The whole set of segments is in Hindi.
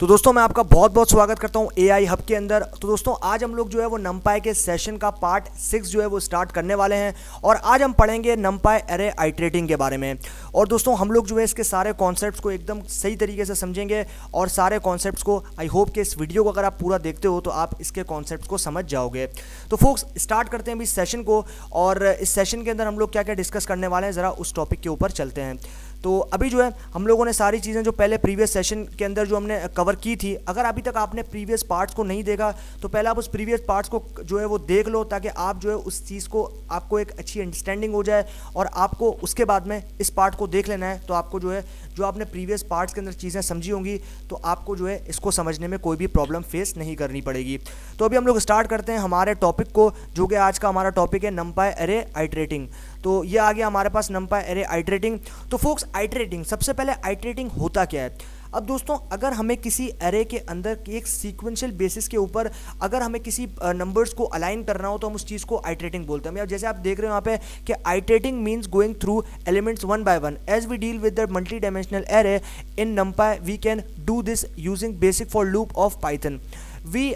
तो दोस्तों मैं आपका बहुत बहुत स्वागत करता हूं एआई हब के अंदर। तो दोस्तों आज हम लोग जो है वो नमपाई के सेशन का पार्ट 6 जो है वो स्टार्ट करने वाले हैं और आज हम पढ़ेंगे नमपाई एरे आइटरेटिंग के बारे में। और दोस्तों हम लोग जो है इसके सारे कॉन्सेप्ट्स को एकदम सही तरीके से समझेंगे और सारे कॉन्सेप्ट्स को आई होप कि इस वीडियो को अगर आप पूरा देखते हो तो आप इसके कॉन्सेप्ट्स को समझ जाओगे। तो फोक्स स्टार्ट करते हैं अभी इस सेशन को और इस सेशन के अंदर हम लोग क्या क्या डिस्कस करने वाले हैं, ज़रा उस टॉपिक के ऊपर चलते हैं। तो अभी जो है हम लोगों ने सारी चीज़ें जो पहले प्रीवियस सेशन के अंदर जो हमने कवर की थी, अगर अभी तक आपने प्रीवियस पार्ट्स को नहीं देखा तो पहले आप उस प्रीवियस पार्ट्स को जो है वो देख लो, ताकि आप जो है उस चीज़ को आपको एक अच्छी अंडरस्टैंडिंग हो जाए और आपको उसके बाद में इस पार्ट को देख लेना है। तो आपको जो है जो आपने प्रीवियस पार्ट्स के अंदर चीज़ें समझी होंगी तो आपको जो है इसको समझने में कोई भी प्रॉब्लम फेस नहीं करनी पड़ेगी। तो अभी हम लोग स्टार्ट करते हैं हमारे टॉपिक को, जो कि आज का हमारा टॉपिक है नमपाई एरे आइटरेटिंग। तो ये आ गया हमारे पास नमपाई एरे आइटरेटिंग। तो फोक्स आइटरेटिंग, सबसे पहले आइटरेटिंग होता क्या है। अब दोस्तों अगर हमें किसी एरे के अंदर एक सीक्वेंशियल बेसिस के ऊपर अगर हमें किसी नंबर्स को अलाइन करना हो तो हम उस चीज़ को आइटरेटिंग बोलते हैं। जैसे आप देख रहे हो यहाँ पे कि iterating means going through elements one by one as we deal with the multi dimensional array in NumPy we can do this using basic for loop of Python. We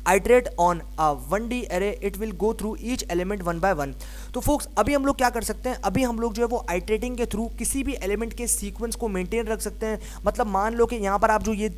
iterate on a 1D array, it will go through each element one by one। तो फोक्स अभी हम लोग क्या कर सकते हैं, अभी हम लोग जो है वो आइटरेटिंग के थ्रू किसी भी एलिमेंट के सीक्वेंस को मेंटेन रख सकते हैं। मतलब मान लो कि यहाँ पर आप जो ये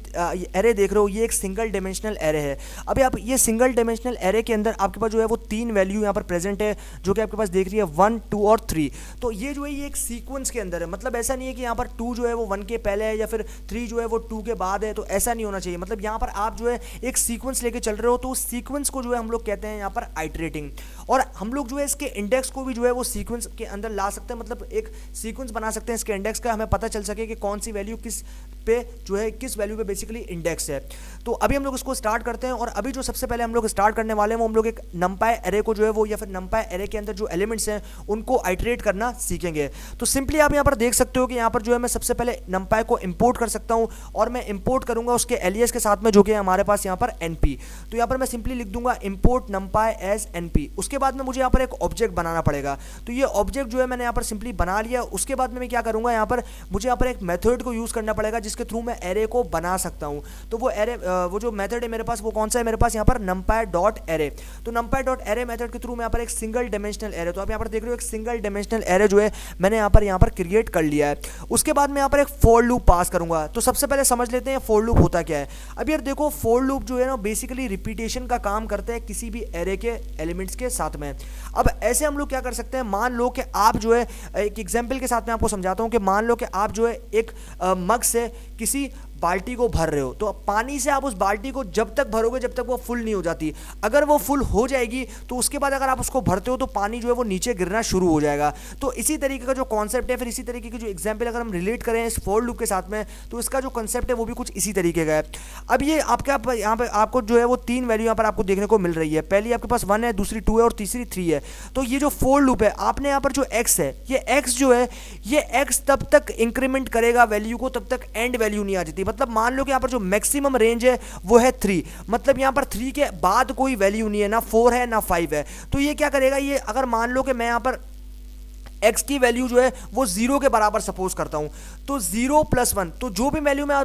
एरे देख रहे हो ये एक सिंगल डायमेंशनल एरे है। अभी आप ये सिंगल डायमेंशनल एरे के अंदर आपके पास जो है वो 3 वैल्यू यहाँ पर प्रेजेंट है, जो कि आपके पास देख रही है 1, 2 और 3। तो ये जो है ये एक सीक्वेंस के अंदर है। मतलब ऐसा नहीं है कि यहाँ पर 2 जो है वो 1 के पहले है या फिर 3 जो है वो 2 के बाद है, तो ऐसा नहीं होना चाहिए। मतलब यहाँ पर आप जो है एक सीक्वेंस लेके चल रहे हो तो उस सीक्वेंस को जो है हम लोग कहते हैं यहाँ पर आइटरेटिंग। और हम लोग जो है इसके इंडेक्स को भी जो है वो सीक्वेंस के अंदर ला सकते हैं। मतलब एक सीक्वेंस बना सकते हैं इसके इंडेक्स का, हमें पता चल सके कि कौन सी वैल्यू किस पे जो है किस वैल्यू पे बेसिकली इंडेक्स है। तो अभी हम लोग इसको स्टार्ट करते हैं और अभी जो सबसे पहले हम लोग स्टार्ट करने वाले हैं वो हम लोग एक नमपाई एरे को जो है वो या फिर नमपाई एरे के अंदर जो एलिमेंट्स हैं उनको आइटरेट करना सीखेंगे। तो सिंपली आप यहाँ पर देख सकते हो कि यहाँ पर जो है मैं सबसे पहले नमपाई को इंपोर्ट कर सकता हूँ और मैं इंपोर्ट करूँगा उसके एलियास के साथ में, जो कि हमारे पास यहाँ पर एनपी। तो यहाँ पर मैं सिंपली लिख दूंगा इंपोर्ट नमपाई एज एनपी। उसके बाद में मुझे यहाँ पर एक ऑब्जेक्ट बनाना पड़ेगा। तो ये ऑब्जेक्ट जो है मैंने यहाँ पर सिंपली बना लिया। उसके बाद में मैं क्या करूँगा, यहाँ पर मुझे यहाँ पर एक मेथड को यूज़ करना पड़ेगा जिसके थ्रू मैं एरे को बना सकता हूँ। तो वो एरे वो जो मेथड है मेरे पास वो कौन सा है, मेरे पास यहाँ पर numpy डॉट एरे। तो numpy डॉट एरे मेथड के थ्रू मैं यहाँ पर एक सिंगल डायमेंशनल एरे, तो आप यहाँ पर देख रहे हो एक सिंगल डायमेंशनल एरे जो है मैंने यहाँ पर क्रिएट कर लिया है। उसके बाद मैं यहाँ पर एक फॉर लूप पास करूँगा। तो सबसे पहले समझ लेते हैं फॉर लूप होता क्या है। अब यार देखो फॉर लूप जो है ना बेसिकली रिपीटेशन का काम करता है किसी भी एरे के एलिमेंट्स के साथ में। अब ऐसे हम लोग क्या कर सकते हैं, मान लो कि आप जो है एक एग्जाम्पल के साथ मैं आपको समझाता हूँ कि मान लो कि आप जो है एक मग से किसी बाल्टी को भर रहे हो, तो पानी से आप उस बाल्टी को जब तक भरोगे जब तक वो फुल नहीं हो जाती। अगर वो फुल हो जाएगी तो उसके बाद अगर आप उसको भरते हो तो पानी जो है वो नीचे गिरना शुरू हो जाएगा। तो इसी तरीके का जो कॉन्सेप्ट है, फिर इसी तरीके की जो एग्जाम्पल अगर हम रिलेट करें इस फॉर लूप के साथ में, तो इसका जो कॉन्सेप्ट है वो भी कुछ इसी तरीके का है। अब ये आपका यहाँ पे आपको जो है वो 3 वैल्यू यहाँ पर आपको देखने को मिल रही है। पहली आपके पास 1 है, दूसरी 2 है और तीसरी 3 है। तो ये जो फॉर लूप है, आपने यहाँ पर जो x है, ये x जो है ये x तब तक इंक्रीमेंट करेगा वैल्यू को, तब तक एंड वैल्यू नहीं आ जाती। मतलब मान लो कि यहाँ पर जो मैक्सिमम रेंज है वो है 3, मतलब यहाँ पर 3 के बाद कोई वैल्यू नहीं है, ना 4 है ना 5 है। तो ये क्या करेगा, ये अगर मान लो कि मैं यहाँ पर x की वैल्यू जो है वो 0 के बराबर सपोज करता हूँ, तो 0 + 1, तो जो भी वैल्यू मैं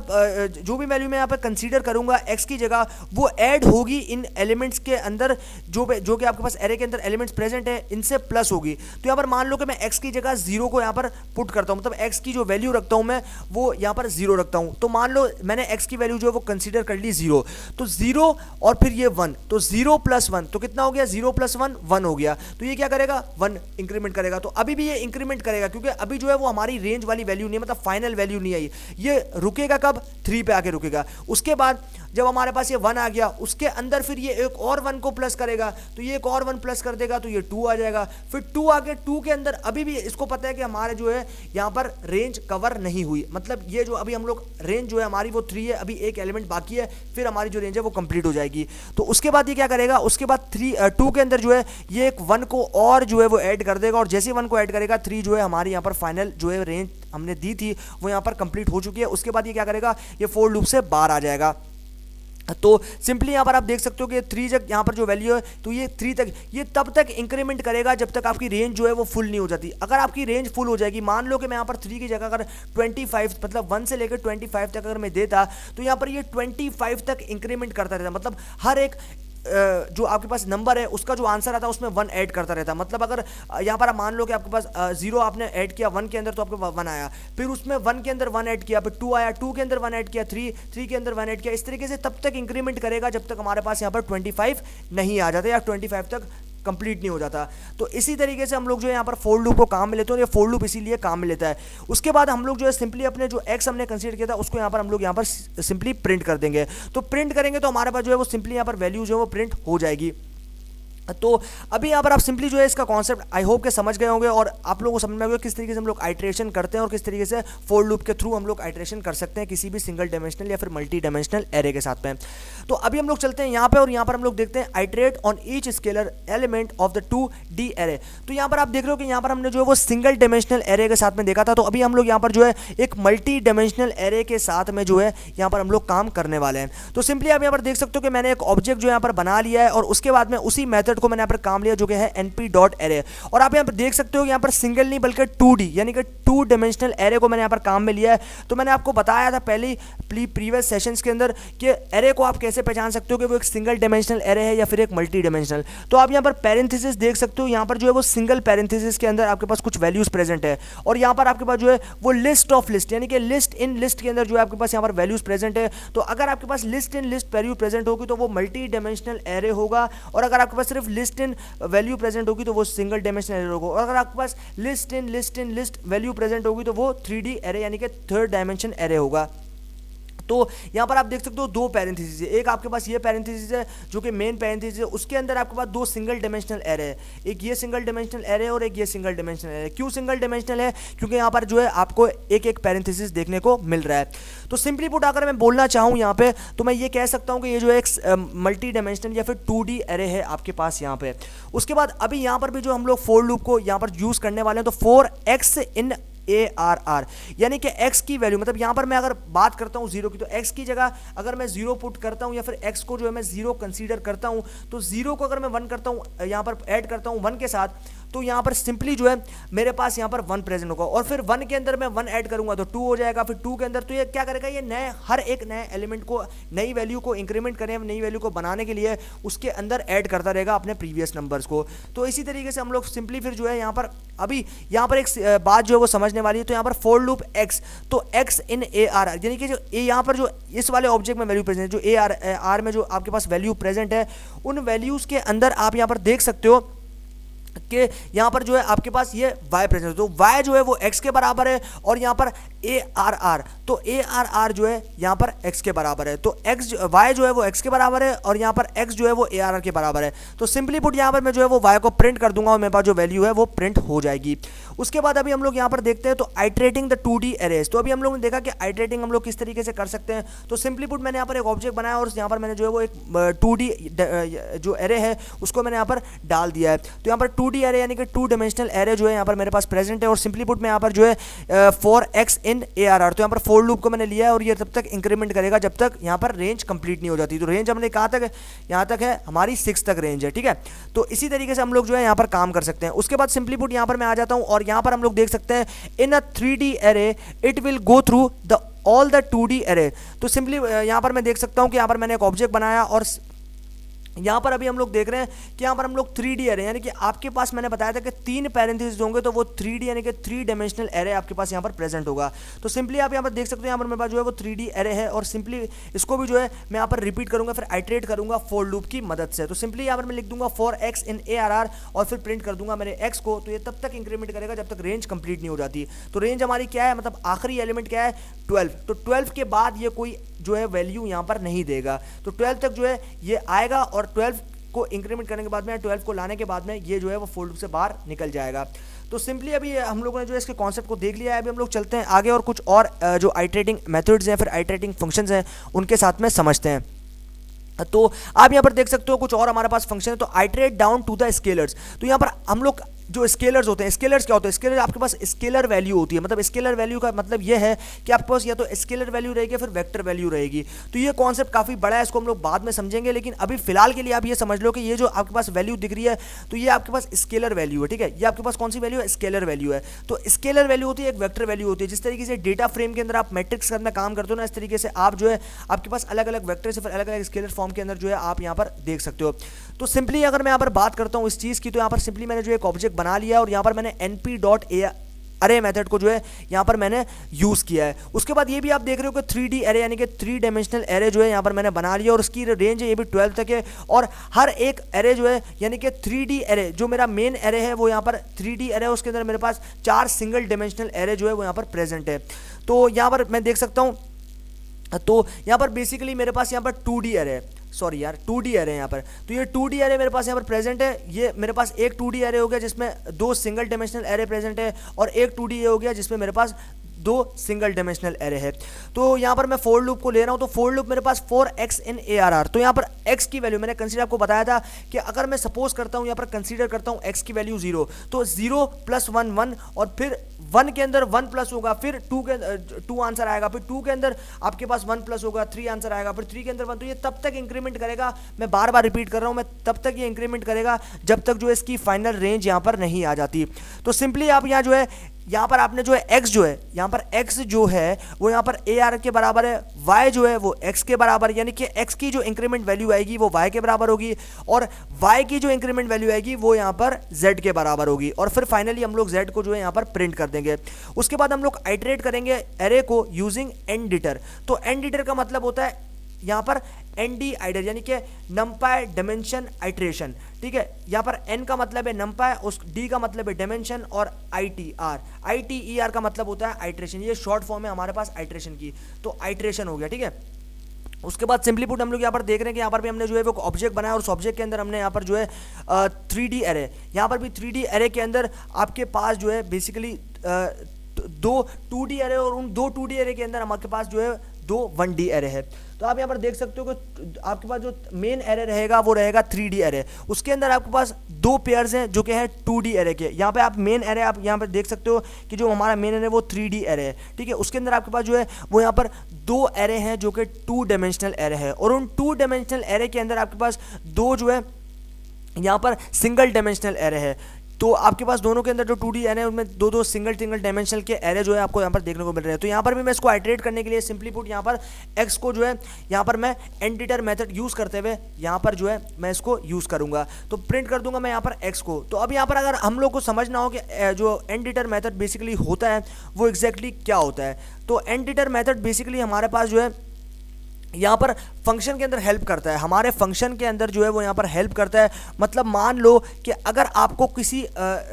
यहाँ पर कंसीडर करूँगा x की जगह, वो ऐड होगी इन एलिमेंट्स के अंदर जो कि आपके पास एरे के अंदर एलिमेंट्स प्रेजेंट है, इनसे प्लस होगी। तो यहाँ पर मान लो कि मैं x की जगह 0 को यहाँ पर पुट करता हूँ, मतलब x की जो वैल्यू रखता हूँ मैं वो यहाँ पर 0 रखता हूँ। तो मान लो मैंने x की वैल्यू जो है वो कंसीडर कर ली 0, तो 0 और फिर ये 1, तो 0 + 1 तो कितना हो गया, 0 + 1 1 हो गया। तो ये क्या करेगा, 1 इंक्रीमेंट करेगा। तो अभी ये इंक्रीमेंट करेगा क्योंकि अभी जो है वो हमारी रेंज वाली वैल्यू नहीं है, मतलब फाइनल वैल्यू नहीं आई। ये रुकेगा कब, 3 पे आके रुकेगा। उसके बाद जब हमारे पास ये 1 आ गया, उसके अंदर फिर ये एक और 1 को प्लस करेगा, तो ये एक और 1 प्लस कर देगा, तो ये 2 आ जाएगा। फिर 2 आके 2 के अंदर अभी भी इसको पता है कि हमारे जो है यहाँ पर रेंज कवर नहीं हुई, मतलब ये जो अभी हम लोग रेंज जो है हमारी वो 3 है, अभी एक एलिमेंट बाकी है, फिर हमारी जो रेंज है वो कंप्लीट हो जाएगी। तो उसके बाद ये क्या करेगा, उसके बाद 2 के अंदर जो है ये एक 1 को और जो है वो ऐड कर देगा, और जैसे ही 1 को ऐड करेगा 3 जो है हमारी यहाँ पर फाइनल जो है रेंज हमने दी थी वो यहाँ पर कंप्लीट हो चुकी है। उसके बाद ये क्या करेगा, ये फॉर लूप से बाहर आ जाएगा। तो सिंपली यहाँ पर आप देख सकते हो कि 3 तक यहाँ पर जो वैल्यू है तो ये 3 तक, ये तब तक इंक्रीमेंट करेगा जब तक आपकी रेंज जो है वो फुल नहीं हो जाती। अगर आपकी रेंज फुल हो जाएगी, मान लो कि मैं यहाँ पर 3 की जगह अगर 25 मतलब 1 से लेकर 25 तक अगर मैं देता तो यहाँ पर ये 25 तक इंक्रीमेंट करता रहता, मतलब हर एक जो आपके पास नंबर है उसका जो आंसर आता है उसमें 1 ऐड करता रहता है। मतलब अगर यहाँ पर आप मान लो कि आपके पास 0 आपने ऐड किया 1 के अंदर तो आपके पास 1 आया, फिर उसमें 1 के अंदर 1 ऐड किया, फिर 2 आया, 2 के अंदर 1 ऐड किया, 3 के अंदर 1 ऐड किया। इस तरीके से तब तक इंक्रीमेंट करेगा जब तक हमारे पास यहाँ पर 25 नहीं आ जाता या 25 तक कंप्लीट नहीं हो जाता। तो इसी तरीके से हम लोग जो है यहाँ पर फोर लूप को काम में लेते हैं और ये फोर लूप इसीलिए काम में लेता है। उसके बाद हम लोग जो है सिंपली अपने जो एक्स हमने कंसीडर किया था उसको यहाँ पर हम लोग यहाँ पर सिंपली प्रिंट कर देंगे। तो प्रिंट करेंगे तो हमारे पास जो है वो सिंपली यहाँ पर वैल्यू जो है वो प्रिंट हो जाएगी। तो अभी यहाँ पर आप सिंपली जो है इसका कॉन्सेप्ट आई होप के समझ गए होंगे और आप लोगों को समझ में आएगा किस तरीके से हम लोग आइट्रेशन करते हैं और किस तरीके से फोर लूप के थ्रू हम लोग आइट्रेशन कर सकते हैं किसी भी सिंगल डायमेंशनल या फिर मल्टी डायमेंशनल एरे के साथ में। तो अभी हम लोग चलते हैं यहाँ पे और यहाँ पर हम लोग देखते हैं iterate on each scalar element of the 2D array. तो यहाँ पर आप देख रहे हो कि यहाँ पर हमने जो है वो सिंगल डायमेंशनल एरे के साथ में देखा था, तो अभी हम लोग यहाँ पर जो है एक मल्टी डायमेंशनल एरे के साथ में जो है यहाँ पर हम लोग काम करने वाले हैं। तो सिंपली आप यहाँ पर देख सकते हो कि मैंने एक ऑब्जेक्ट जो यहाँ पर बना लिया है और उसके बाद में उसी मेथड को मैंने यहाँ पर काम लिया जो कि है np.array। और आप यहाँ पर देख सकते हो यहाँ पर सिंगल नहीं बल्कि 2D यानी कि 2 डायमेंशनल एरे को मैंने यहाँ पर काम में लिया है। तो मैंने आपको बताया था पहले प्रीवियस सेशंस के अंदर कि एरे को आप कैसे पहचान सकते हो कि वो एक सिंगल डायमेंशनल एरे है या फिर एक मल्टी डायमेंशनल। तो आप यहाँ पर पैरेंथेसिस देख सकते हो, यहाँ पर जो है वो सिंगल पैरेंथेसिस के अंदर आपके पास कुछ वैल्यूज प्रेजेंट है और यहाँ पर आपके पास जो है वो लिस्ट ऑफ लिस्ट यानी कि लिस्ट इन लिस्ट के अंदर जो है आपके पास यहाँ पर वैल्यूज प्रेजेंट है। तो अगर आपके पास list in list value present होगी तो वो मल्टी डायमेंशनल एरे होगा और अगर आपके पास सिर्फ लिस्ट इन वैल्यू प्रेजेंट होगी तो वो सिंगल डायमेंशनल एरे होगा और अगर आपके पास list in list value present होगी तो वो 3D एरे यानी कि थर्ड डायमेंशन एरे होगा। तो यहाँ पर आप देख सकते हो 2 पैरेंथेसिस है, एक आपके पास ये पैरेंथेसिस है जो कि मेन पैरेंथेसिस है, उसके अंदर आपके पास 2 सिंगल डायमेंशनल एरे है, एक ये सिंगल डायमेंशनल एरे और एक ये सिंगल डायमेंशनल एरे। क्यों सिंगल डायमेंशनल है? क्योंकि यहाँ पर जो है आपको एक एक पैरेंथेसिस देखने को मिल रहा है। तो सिंपली पुट अगर मैं बोलना चाहूँ यहाँ पे तो मैं ये कह सकता हूँ कि ये जो है एक मल्टी डायमेंशनल या फिर 2D एरे है आपके पास यहाँ पे। उसके बाद अभी यहाँ पर भी जो हम लोग फोर लूप को यहाँ पर यूज़ करने वाले हैं तो 4x इन ARR यानी कि x की वैल्यू, मतलब यहाँ पर मैं अगर बात करता हूँ 0 की तो x की जगह अगर मैं 0 पुट करता हूँ या फिर x को जो है मैं 0 कंसीडर करता हूँ तो 0 को अगर मैं 1 करता हूँ यहाँ पर ऐड करता हूँ 1 के साथ तो यहाँ पर सिंपली जो है मेरे पास यहाँ पर 1 प्रेजेंट होगा और फिर 1 के अंदर मैं 1 ऐड करूँगा तो 2 हो जाएगा, फिर 2 के अंदर तो ये क्या करेगा, ये नए हर एक नए एलिमेंट को नई वैल्यू को इंक्रीमेंट करें नई वैल्यू को बनाने के लिए उसके अंदर ऐड करता रहेगा अपने प्रीवियस नंबर्स को। तो इसी तरीके से हम लोग सिंपली फिर जो है यहाँ पर अभी यहाँ पर एक बात जो है वो समझने वाली है। तो यहाँ पर फोर लूप x तो x इन ARR यानी कि जो यहाँ पर जो इस वाले ऑब्जेक्ट में वैल्यू प्रेजेंट है जो AR में जो आपके पास वैल्यू प्रेजेंट है उन वैल्यूज़ के अंदर आप यहाँ पर देख सकते हो कि यहाँ पर जो है आपके पास ये y प्रेजेंट है तो y जो है वो x के बराबर है और यहाँ पर ARR तो ARR जो है यहाँ पर x के बराबर है। तो y जो है वो x के बराबर है और यहाँ पर x जो है वो ARR के बराबर है। तो सिंपली पुट यहाँ पर मैं जो है वो y को प्रिंट कर दूंगा और मेरे पास जो वैल्यू है वो प्रिंट हो जाएगी। उसके बाद अभी हम लोग यहाँ पर देखते हैं तो आइट्रेटिंग द 2D एरेज। तो अभी हम लोगों ने देखा कि आइट्रेटिंग हम लोग किस तरीके से कर सकते हैं। तो सिंपली पुट मैंने यहाँ पर एक ऑब्जेक्ट बनाया और यहाँ पर मैंने जो है वो एक 2D जो एरे है उसको मैंने यहाँ पर डाल दिया है। तो यहाँ पर 2D एरे यानी कि 2 डायमेंशनल एरे जो है यहाँ पर मेरे पास प्रेजेंट है और सिंपली पुट मैं यहाँ पर जो है 4x इन ARR तो यहाँ पर फोर लूप को मैंने लिया है और ये तब तक इंक्रीमेंट करेगा जब तक यहाँ पर रेंज कंप्लीट नहीं हो जाती। तो रेंज हमने कहाँ तक है, यहाँ तक है हमारी 6 तक रेंज है, ठीक है। तो इसी तरीके से हम लोग जो है यहाँ पर काम कर सकते हैं। उसके बाद सिंपली पुट यहाँ पर मैं आ जाता हूँ और यहाँ पर हम लोग देख सकते हैं इन अ 3D array it will go through the all the 2D array. तो सिंपली यहाँ पर मैं देख सकता हूँ कि यहाँ पर मैंने एक ऑब्जेक्ट बनाया और यहाँ पर अभी हम लोग देख रहे हैं कि यहाँ पर हम लोग 3D एरे यानी कि आपके पास मैंने बताया था कि 3 पैरेंथेसिस होंगे तो वो 3D यानी कि 3 डायमेंशनल एरे आपके पास यहाँ पर प्रेजेंट होगा। तो सिंपली आप यहाँ पर देख सकते हो यहाँ पर मेरे पास जो है वो 3D एरे है और सिंपली इसको भी जो है मैं यहाँ पर रिपीट करूँगा फिर आइट्रेट करूँगा फोर लूप की मदद से। तो सिंपली यहाँ पर मैं लिख दूंगा 4x इन ARR और फिर प्रिंट कर दूंगा मेरे x को। तो ये तब तक इंक्रीमेंट करेगा जब तक रेंज कंप्लीट नहीं हो जाती। तो रेंज हमारी क्या है, मतलब आखिरी एलिमेंट क्या है 12। तो 12 के बाद ये कोई जो है वैल्यू यहाँ पर नहीं देगा। तो 12 तक जो है ये आएगा और 12 को इंक्रीमेंट करने के बाद में 12 को लाने के बाद में ये जो है वो फोर लूप से बाहर निकल जाएगा। तो सिंपली अभी हम लोगों ने जो इसके कॉन्सेप्ट को देख लिया है। अभी हम लोग चलते हैं आगे और कुछ और जो आइट्रेटिंग मेथड्स हैं फिर आइट्रेटिंग फंक्शंस हैं उनके साथ में समझते हैं। तो आप यहाँ पर देख सकते हो कुछ और हमारे पास फंक्शन है। तो iterate down to the scalars. तो यहाँ पर हम लोग जो स्केलर्स होते हैं, स्केलर्स क्या होते हैं, स्केलर आपके पास स्केलर वैल्यू होती है, मतलब स्केलर वैल्यू का मतलब ये है कि आपके पास या तो स्केलर वैल्यू रहेगी फिर वेक्टर वैल्यू रहेगी। तो ये कॉन्सेप्ट काफ़ी बड़ा है, इसको हम लोग बाद में समझेंगे, लेकिन अभी फिलहाल के लिए आप ये समझ लो कि ये जो आपके पास वैल्यू दिख रही है तो ये आपके पास स्केलर वैल्यू है, ठीक है। ये आपके पास कौन सी वैल्यू है, स्केलर वैल्यू है। तो स्केलर वैल्यू होती है, एक वेक्टर वैल्यू होती है। जिस तरीके से डेटा फ्रेम के अंदर आप मैट्रिक्स में काम करते हो ना, इस तरीके से आप जो है आपके पास अलग अलग वेक्टर से फिर अलग अलग स्केलर फॉर्म के अंदर जो है आप यहाँ पर देख सकते हो। तो सिंपली अगर मैं यहाँ पर बात करता हूँ इस चीज़ की, तो यहाँ पर सिंपली मैंने जो एक ऑब्जेक्ट बना लिया और यहाँ पर मैंने np.array मेथड को जो है यहाँ पर मैंने यूज़ किया है। उसके बाद ये भी आप देख रहे हो कि 3D एरे यानी कि 3 डायमेंशनल एरे जो है यहाँ पर मैंने बना लिया और उसकी रेंज है ये भी 12 तक है। और हर एक एरे जो है यानी कि 3D एरे, जो मेरा मेन एरे है वो यहाँ पर 3D एरे है, उसके अंदर मेरे पास 4 सिंगल डायमेंशनल एरे जो है वो यहाँ पर प्रेजेंट है। तो यहाँ पर मैं देख सकता हूँ, तो यहाँ पर बेसिकली मेरे पास यहाँ पर 2D एरे है, सॉरी यार 2D एरे है यहाँ पर। तो ये 2D एरे मेरे पास यहाँ पर प्रेजेंट है। ये मेरे पास एक 2D एरे हो गया जिसमें 2 सिंगल डायमेंशनल एरे प्रेजेंट है और एक 2D ये हो गया जिसमें मेरे पास 2 सिंगल डायमेंशनल एरे है। तो यहाँ पर मैं फोर लूप को ले रहा हूँ, तो फोर लूप मेरे पास 4x इन ARR। तो यहाँ पर x की वैल्यू मैंने कंसीडर आपको बताया था कि अगर मैं सपोज करता हूँ यहाँ पर कंसीडर करता हूँ x की वैल्यू 0, तो 0 + 1 1 और फिर 1 के अंदर 1 प्लस होगा, फिर 2 आंसर आएगा, फिर 2 के अंदर आपके पास 1 प्लस होगा, 3 आंसर आएगा, फिर 3 के अंदर 1। तो ये तब तक इंक्रीमेंट करेगा, मैं बार बार रिपीट कर रहा हूँ, मैं तब तक ये इंक्रीमेंट करेगा जब तक जो है इसकी फाइनल रेंज यहाँ पर नहीं आ जाती। तो सिंपली आप यहाँ जो है यहाँ पर आपने जो है x जो है यहाँ पर x जो है वो यहाँ पर AR के बराबर है, y जो है वो x के बराबर, यानी कि x की जो इंक्रीमेंट वैल्यू आएगी वो y के बराबर होगी और y की जो इंक्रीमेंट वैल्यू आएगी वो यहाँ पर z के बराबर होगी। और फिर फाइनली हम लोग z को जो है यहाँ पर प्रिंट कर देंगे। उसके बाद हम लोग आइटरेट करेंगे एरे को यूजिंग NDitter। तो NDitter का मतलब होता है यहाँ पर ND-ITER यानी कि नंपाई डायमेंशन आइट्रेशन, ठीक है। यहाँ पर N का मतलब है नंपाई, उस D का मतलब है डायमेंशन और ITER का मतलब होता है आइट्रेशन। ये शॉर्ट फॉर्म है हमारे पास आइट्रेशन की, तो आइट्रेशन हो गया, ठीक है। उसके बाद सिंपली पुट हम लोग यहाँ पर देख रहे हैं कि यहाँ पर भी हमने जो है वो ऑब्जेक्ट बनाया और उस ऑब्जेक्ट के अंदर हमने यहाँ पर जो है 3D एरे, यहाँ पर भी 3D एरे के अंदर आपके पास जो है बेसिकली 2 2D एरे और उन 2 2D एरे के अंदर हमारे पास जो है 2 1D एरे है। तो आप यहाँ पर देख सकते हो कि आपके पास जो मेन एरे रहेगा वो रहेगा 3D एरे, उसके अंदर आपके पास 2 पेयर्स हैं जो कि हैं 2D एरे के। यहाँ पे आप मेन एरे आप यहाँ पर देख सकते हो कि जो हमारा मेन एरे वो 3D एरे है, ठीक है। उसके अंदर आपके पास जो है वो यहाँ पर 2 एरे हैं जो कि 2 डायमेंशनल एरे है और उन 2 डायमेंशनल एरे के अंदर आपके पास 2 जो है यहाँ पर सिंगल डायमेंशनल एरे है। तो आपके पास दोनों के अंदर जो 2D एरे है उनमें 2 सिंगल डायमेंशनल के एरे जो है आपको यहाँ पर देखने को मिल रहे हैं। तो यहाँ पर भी मैं इसको आइटरेट करने के लिए सिंपली पुट यहाँ पर x को जो है यहाँ पर मैं NDitter मेथड यूज़ करते हुए यहाँ पर जो है मैं इसको यूज़ करूँगा, तो प्रिंट कर दूंगा मैं यहाँ पर x को। तो अब यहाँ पर अगर हम लोग को समझना हो कि जो NDitter मेथड बेसिकली होता है वो एग्जैक्टली क्या होता है, तो NDitter मेथड बेसिकली हमारे पास जो है यहाँ पर फंक्शन के अंदर हेल्प करता है, हमारे फंक्शन के अंदर जो है वो यहाँ पर हेल्प करता है। मतलब मान लो कि अगर आपको किसी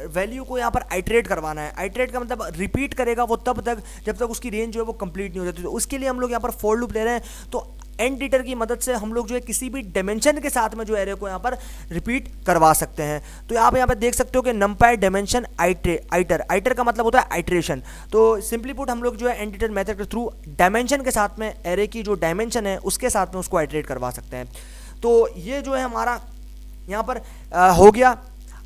वैल्यू को यहाँ पर आइटरेट करवाना है, आइटरेट का मतलब रिपीट करेगा वो तब तक जब तक उसकी रेंज जो है वो कंप्लीट नहीं हो जाती। तो उसके लिए हम लोग यहाँ पर फॉर लूप ले रहे हैं। तो NDitter की मदद से हम लोग जो है किसी भी डायमेंशन के साथ में जो एरे को यहाँ पर रिपीट करवा सकते हैं। तो आप यहाँ पर देख सकते हो कि नंपाई डायमेंशन आइटर का मतलब होता है आइट्रेशन। तो सिंपली पुट हम लोग जो है NDitter मेथड के थ्रू डायमेंशन के साथ में एरे की जो डायमेंशन है उसके साथ में उसको आइटरेट करवा सकते हैं। तो ये जो है हमारा यहाँ पर हो गया।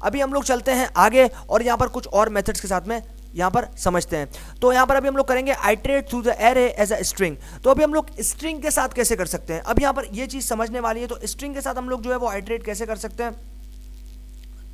अभी हम लोग चलते हैं आगे और यहाँ पर कुछ और मेथड्स के साथ में यहाँ पर समझते हैं। तो यहाँ पर अभी हम लोग करेंगे iterate through the array as a string. तो अभी हम लोग स्ट्रिंग के साथ कैसे कर सकते हैं, अब यहाँ पर ये चीज़ समझने वाली है। तो स्ट्रिंग के साथ हम लोग जो है वो आइटरेट कैसे कर सकते हैं,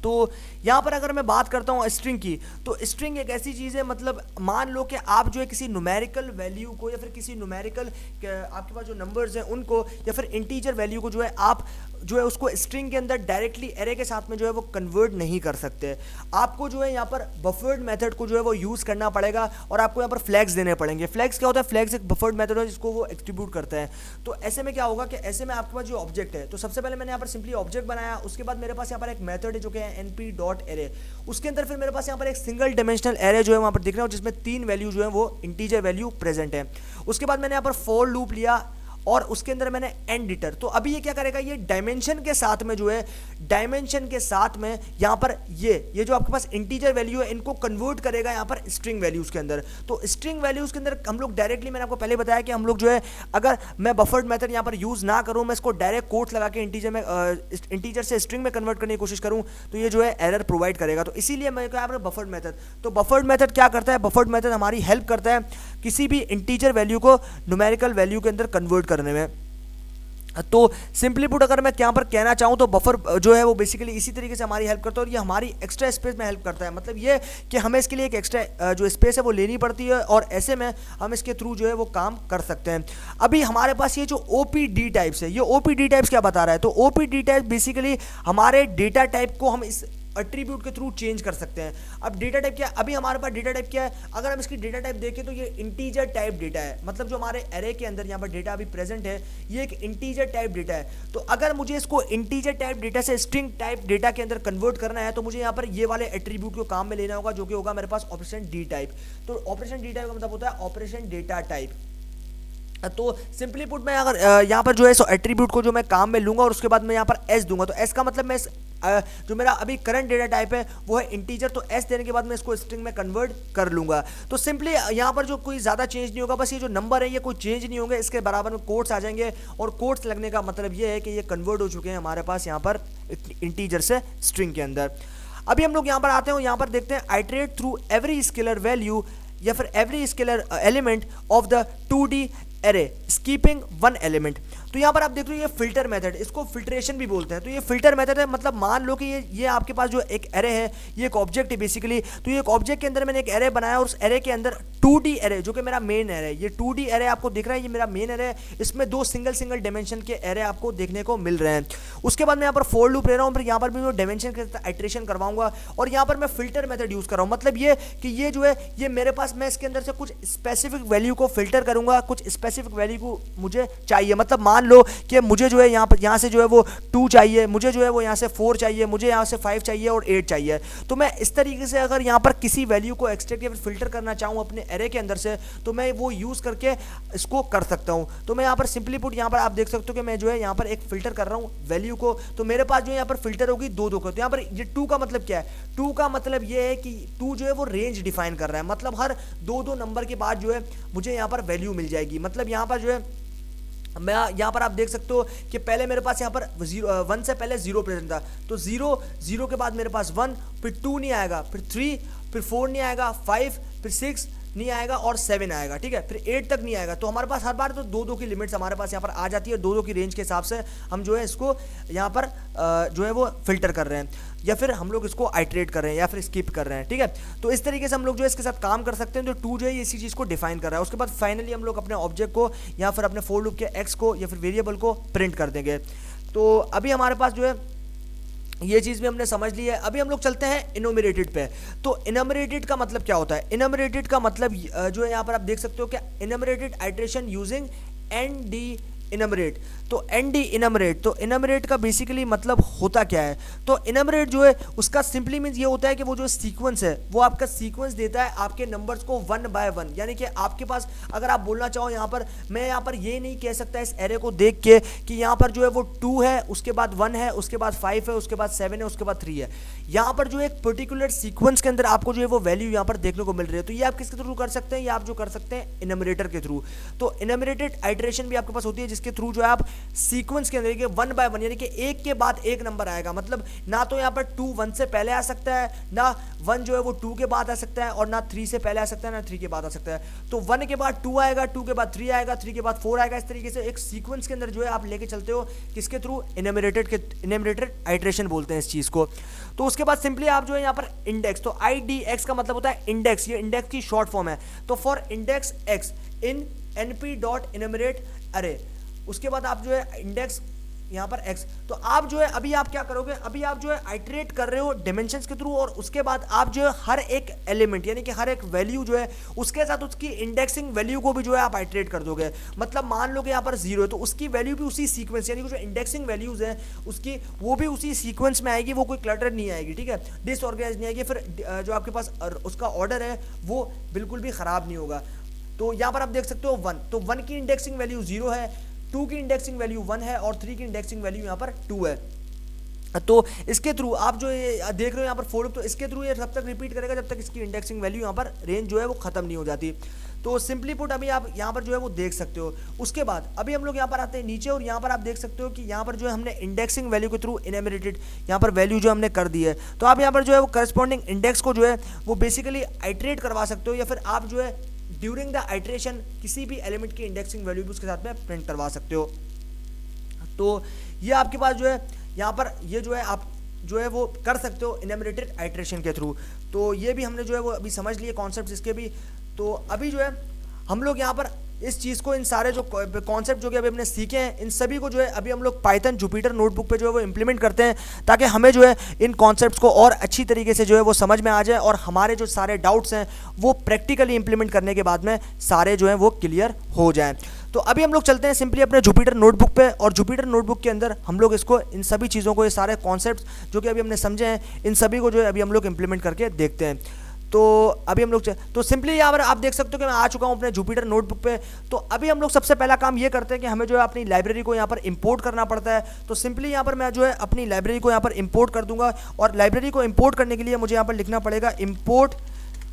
तो यहाँ पर अगर मैं बात करता हूँ स्ट्रिंग की, तो स्ट्रिंग एक ऐसी चीज़ है, मतलब मान लो कि आप जो है किसी न्यूमेरिकल वैल्यू को या फिर किसी न्यूमेरिकल आपके पास जो नंबर्स हैं उनको या फिर इंटीजर वैल्यू को जो है आप जो है उसको स्ट्रिंग के अंदर डायरेक्टली एरे के साथ में जो है वो कन्वर्ट नहीं कर सकते। आपको जो है यहाँ पर बफर्ड मेथड को जो है वो यूज़ करना पड़ेगा और आपको यहाँ पर फ्लैग्स देने पड़ेंगे। फ्लैग्स क्या होता है, फ्लैग्स एक बफर्ड मेथड है जिसको वो एक्सट्रीब्यूट करता है। तो ऐसे में क्या होगा कि ऐसे में आपके पास जो ऑब्जेक्ट है, तो सबसे पहले मैंने यहाँ पर सिंपली ऑब्जेक्ट बनाया, उसके बाद मेरे पास यहाँ पर एक मेथड है जो कि है np.array। उसके अंदर फिर मेरे पास यहाँ पर एक सिंगल डायमेंशनल एरे जो है वहाँ पर दिख रहा है जिसमें 3 वैल्यू जो है वो इंटीजर वैल्यू प्रेजेंट है। उसके बाद मैंने यहाँ पर फॉर लूप लिया और उसके अंदर मैंने एंड डिटर। तो अभी ये क्या करेगा, ये डायमेंशन के साथ में जो है, डायमेंशन के साथ में यहाँ पर ये जो आपके पास इंटीजर वैल्यू है इनको कन्वर्ट करेगा यहाँ पर स्ट्रिंग वैल्यूज के अंदर। तो स्ट्रिंग वैल्यूज के अंदर हम लोग डायरेक्टली, मैंने आपको पहले बताया कि हम लोग जो है, अगर मैं बफर्ड मेथड यहाँ पर यूज ना करूँ, मैं इसको डायरेक्ट कोट्स लगा के इंटीजर से स्ट्रिंग में कन्वर्ट करने की कोशिश करूँ, तो ये जो है एरर प्रोवाइड करेगा। तो इसीलिए मैं कहा बफर्ड मेथड। तो बफर्ड मेथड क्या करता है, बफर्ड मेथड हमारी हेल्प करता है किसी भी इंटीजर वैल्यू को न्यूमेरिकल वैल्यू के अंदर कन्वर्ट करने में। तो सिंपली पुट अगर मैं यहाँ पर कहना चाहूँ तो बफर जो है वो बेसिकली इसी तरीके से हमारी हेल्प करता है, और ये हमारी एक्स्ट्रा स्पेस में हेल्प करता है। मतलब ये कि हमें इसके लिए एक एक्स्ट्रा जो स्पेस है वो लेनी पड़ती है, और ऐसे में हम इसके थ्रू जो है वो काम कर सकते हैं। अभी हमारे पास ये जो ओपीडी टाइप्स है, ये ओपीडी टाइप्स क्या बता रहा है, तो ओपीडी टाइप बेसिकली हमारे डेटा टाइप को हम इस एट्रीब्यूट के थ्रू चेंज कर सकते हैं। अब डेटा टाइप क्या है, अभी हमारे पास डेटा टाइप क्या है, अगर हम इसकी डेटा टाइप देखें तो ये इंटीजर टाइप डेटा है। मतलब जो हमारे एरे के अंदर यहाँ पर डेटा अभी प्रेजेंट है, ये एक इंटीजर टाइप डेटा है। तो अगर मुझे इसको इंटीजर टाइप डेटा से स्ट्रिंग टाइप डेटा के अंदर कन्वर्ट करना है, तो मुझे यहाँ पर ये वाले एट्रीब्यूट को काम में लेना होगा, जो कि होगा मेरे पास ऑपरेशन डी टाइप। तो ऑपरेशन डी टाइप का मतलब होता है ऑपरेशन डेटा टाइप। तो सिंपली पुट मैं अगर यहाँ पर जो है सो एट्रीब्यूट को जो मैं काम में लूंगा और उसके बाद मैं यहाँ पर एस दूंगा, तो एस का मतलब मैं जो मेरा अभी करंट डेटा टाइप है वो है इंटीजर, तो एस देने के बाद मैं इसको स्ट्रिंग में कन्वर्ट कर लूंगा। तो सिंपली यहाँ पर जो कोई ज़्यादा चेंज नहीं होगा, बस ये जो नंबर है ये कोई चेंज नहीं होंगे, इसके बराबर में कोट्स आ जाएंगे, और कोट्स लगने का मतलब ये है कि ये कन्वर्ट हो चुके हैं हमारे पास यहाँ पर इंटीजर से स्ट्रिंग के अंदर। अभी हम लोग यहाँ पर आते हैं, यहाँ पर देखते हैं iterate through every scalar value या फिर every scalar element of the 2D array skipping one element. तो यहाँ पर आप देख रहे हो ये फिल्टर मेथड, इसको फिल्ट्रेशन भी बोलते हैं। तो ये फिल्टर मेथड है, मतलब मान लो कि ये आपके पास जो एक एरे है, ये एक ऑब्जेक्ट है बेसिकली। तो ये एक ऑब्जेक्ट के अंदर मैंने एक एरे बनाया, और उस एरे के अंदर 2D एरे जो कि मेरा मेन एरे है, ये 2D एरे आपको दिख रहा है, ये मेरा मेन एरे है। इसमें दो सिंगल डायमेंशन के एरे आपको देखने को मिल रहे हैं। उसके बाद मैं यहाँ पर फोर लूप ले रहा हूँ, फिर यहाँ पर भी मैं डायमेंशन के आइटरेशन करवाऊंगा, और यहाँ पर मैं फिल्टर मेथड यूज कर रहा हूँ। मतलब ये कि ये जो है ये मेरे पास, मैं इसके अंदर से कुछ स्पेसिफिक वैल्यू को फिल्टर करूंगा, कुछ स्पेसिफिक वैल्यू को मुझे चाहिए। मतलब मान लो कि मुझे जो है यहाँ से जो है वो 2 चाहिए, मुझे जो है वो यहाँ से 4 चाहिए, मुझे यहाँ से 5 चाहिए और 8 चाहिए। तो मैं इस तरीके से अगर यहाँ पर किसी वैल्यू को एक्सट्रैक्ट या फिर फिल्टर करना चाहूँ अपने एरे के अंदर से, तो मैं वो यूज़ करके इसको कर सकता हूँ। तो मैं यहाँ पर सिंपली पुट, यहाँ पर आप देख सकते हो कि मैं जो है यहाँ पर एक फिल्टर कर रहा हूँ वैल्यू को। तो मेरे पास जो है यहाँ पर फिल्टर होगी 2 को। तो यहाँ पर ये 2 का मतलब क्या है, 2 का मतलब ये है कि 2 जो है वो रेंज डिफाइन कर रहा है। मतलब हर 2 नंबर के बाद जो है मुझे यहाँ पर वैल्यू मिल जाएगी। मतलब यहाँ पर जो है मैं यहाँ पर आप देख सकते हो कि पहले मेरे पास यहाँ पर 1 से पहले 0 प्रेजेंट था, तो 0 के बाद मेरे पास 1, फिर 2 नहीं आएगा, फिर 3, फिर 4 नहीं आएगा, 5, फिर 6 नहीं आएगा, और 7 आएगा, ठीक है, फिर 8 तक नहीं आएगा। तो हमारे पास हर बार तो 2 की लिमिट्स हमारे पास यहाँ पर आ जाती है। 2 की रेंज के हिसाब से हम जो है इसको यहाँ पर जो है वो फिल्टर कर रहे हैं, या फिर हम लोग इसको आइटरेट कर रहे हैं, या फिर स्किप कर रहे हैं, ठीक है। तो इस तरीके से हम लोग जो है इसके साथ काम कर सकते हैं। तो 2 जो है इसी चीज़ को डिफाइन कर रहा है। उसके बाद फाइनली हम लोग अपने ऑब्जेक्ट को या फिर अपने फोर लूप के एक्स को या फिर वेरिएबल को प्रिंट कर देंगे। तो अभी हमारे पास जो है ये चीज़ भी हमने समझ ली है। अभी हम लोग चलते हैं इनोमिनेटेड पे। तो इनोमिनेटेड का मतलब क्या होता है, इनोमिनेटेड का मतलब जो है यहाँ पर आप देख सकते हो कि इनोमिनेटेड आइटरेशन यूजिंग ND इनमरेट। तो ND इनमरेट, तो इनमरेट का बेसिकली मतलब होता क्या है, तो इनमरेट जो है उसका सिंपली मीन्स ये होता है कि वो जो सीक्वेंस है वो आपका सीक्वेंस देता है आपके नंबर्स को 1 बाय 1। यानी कि आपके पास अगर आप बोलना चाहो यहाँ पर, मैं यहाँ पर ये नहीं कह सकता इस एरे को देख के कि यहाँ पर जो है वो 2 है, उसके बाद 1 है, उसके बाद 5 है, उसके बाद 7 है, उसके बाद 3 है। यहाँ पर जो एक पर्टिकुलर सीक्वेंस के अंदर आपको जो है वो वैल्यू यहाँ पर देखने को मिल रही है। तो ये आप किसके थ्रू कर सकते हैं, ये आप जो कर सकते हैं इनमरेटर के थ्रू। तो इनमरेटेड आइटरेशन भी आपके पास होती है जिसके थ्रू जो है आप सीक्वेंस के अंदर 1 बाय 1 यानी कि एक के बाद एक नंबर आएगा। मतलब ना तो यहाँ पर 2 1 से पहले आ सकता है, ना 1 जो है वो 2 के बाद आ सकता है, और ना 3 से पहले आ सकता है, ना 3 के बाद आ सकता है। तो 1 के बाद 2 आएगा, 2 के बाद 3 आएगा, 3 के बाद 4 आएगा। इस तरीके से एक सीक्वेंस के अंदर जो है आप लेके चलते हो किसके थ्रू, इनमरेटेड आइटरेशन बोलते हैं इस चीज़ को। तो उसके बाद सिंपली आप जो है यहाँ पर इंडेक्स, तो IDX का मतलब होता है इंडेक्स, ये इंडेक्स की शॉर्ट फॉर्म है। तो for index x in np.enumerate अरे, उसके बाद आप जो है इंडेक्स यहाँ पर x, तो आप जो है अभी आप क्या करोगे, अभी आप जो है आइटरेट कर रहे हो डिमेंशंस के थ्रू, और उसके बाद आप जो है हर एक एलिमेंट यानी कि हर एक वैल्यू जो है उसके साथ उसकी इंडेक्सिंग वैल्यू को भी जो है आप आइटरेट कर दोगे। मतलब मान लो कि यहाँ पर 0 है तो उसकी वैल्यू भी उसी सीक्वेंस यानी कि जो इंडेक्सिंग वैल्यूज है उसकी वो भी उसी सीक्वेंस में आएगी, वो कोई क्लटर नहीं आएगी, ठीक है, डिसऑर्गेनाइज नहीं आएगी। फिर जो आपके पास उसका ऑर्डर है वो बिल्कुल भी ख़राब नहीं होगा। तो यहाँ पर आप देख सकते हो 1, तो 1 की इंडेक्सिंग वैल्यू 0 है, 2 की इंडेक्सिंग वैल्यू 1 है और 3 की इंडेक्सिंग वैल्यू यहाँ पर 2 है। तो इसके थ्रू आप जो ये देख रहे हो यहाँ पर फोर लूप, तो इसके थ्रू ये तब तक रिपीट करेगा जब तक इसकी इंडेक्सिंग वैल्यू यहाँ पर रेंज जो है वो खत्म नहीं हो जाती। तो सिंपली पुट अभी आप यहाँ पर जो है वो देख सकते हो। उसके बाद अभी हम लोग यहाँ पर आते हैं नीचे और यहाँ पर आप देख सकते हो कि यहाँ पर जो है हमने इंडेक्सिंग वैल्यू के थ्रू इनएमरेटेड यहाँ पर वैल्यू जो हमने कर दी है। तो आप यहाँ पर जो है वो करस्पॉन्डिंग इंडेक्स को जो है वो बेसिकली आइट्रेट करवा सकते हो, या फिर आप जो है ड्यूरिंग द आइट्रेशन किसी भी एलिमेंट की इंडेक्सिंग वैल्यू भी उसके साथ में प्रिंट करवा सकते हो। तो ये आपके पास जो है यहाँ पर ये जो है आप जो है वो कर सकते हो इनएमरेटेड आइट्रेशन के थ्रू। तो ये भी हमने जो है वो अभी समझ लिए कॉन्सेप्ट इसके भी। तो अभी जो है हम लोग यहाँ पर इस चीज़ को, इन सारे जो कॉन्सेप्ट जो कि अभी हमने सीखे हैं, इन सभी को जो है अभी हम लोग पाइथन जुपिटर नोटबुक पे जो है वो इम्प्लीमेंट करते हैं, ताकि हमें जो है इन कॉन्सेप्ट्स को और अच्छी तरीके से जो है वो समझ में आ जाए और हमारे जो सारे डाउट्स हैं वो प्रैक्टिकली इंप्लीमेंट करने के बाद में सारे जो हैं वो क्लियर हो जाएँ। तो अभी हम लोग चलते हैं सिंपली अपने जुपिटर नोटबुक पे, और जुपिटर नोटबुक के अंदर हम लोग इसको, इन सभी चीज़ों को, ये सारे कॉन्सेप्ट्स जो कि अभी हमने समझे हैं, इन सभी को जो है अभी हम लोग इम्प्लीमेंट करके देखते हैं। तो अभी हम लोग तो सिंपली यहाँ पर आप देख सकते हो कि मैं आ चुका हूँ अपने जुपिटर नोटबुक पे। तो अभी हम लोग सबसे पहला काम ये करते हैं कि हमें जो है अपनी लाइब्रेरी को यहाँ पर इंपोर्ट करना पड़ता है। तो सिंपली यहाँ पर मैं जो है अपनी लाइब्रेरी को यहाँ पर इंपोर्ट कर दूंगा, और लाइब्रेरी को इंपोर्ट करने के लिए मुझे यहाँ पर लिखना पड़ेगा import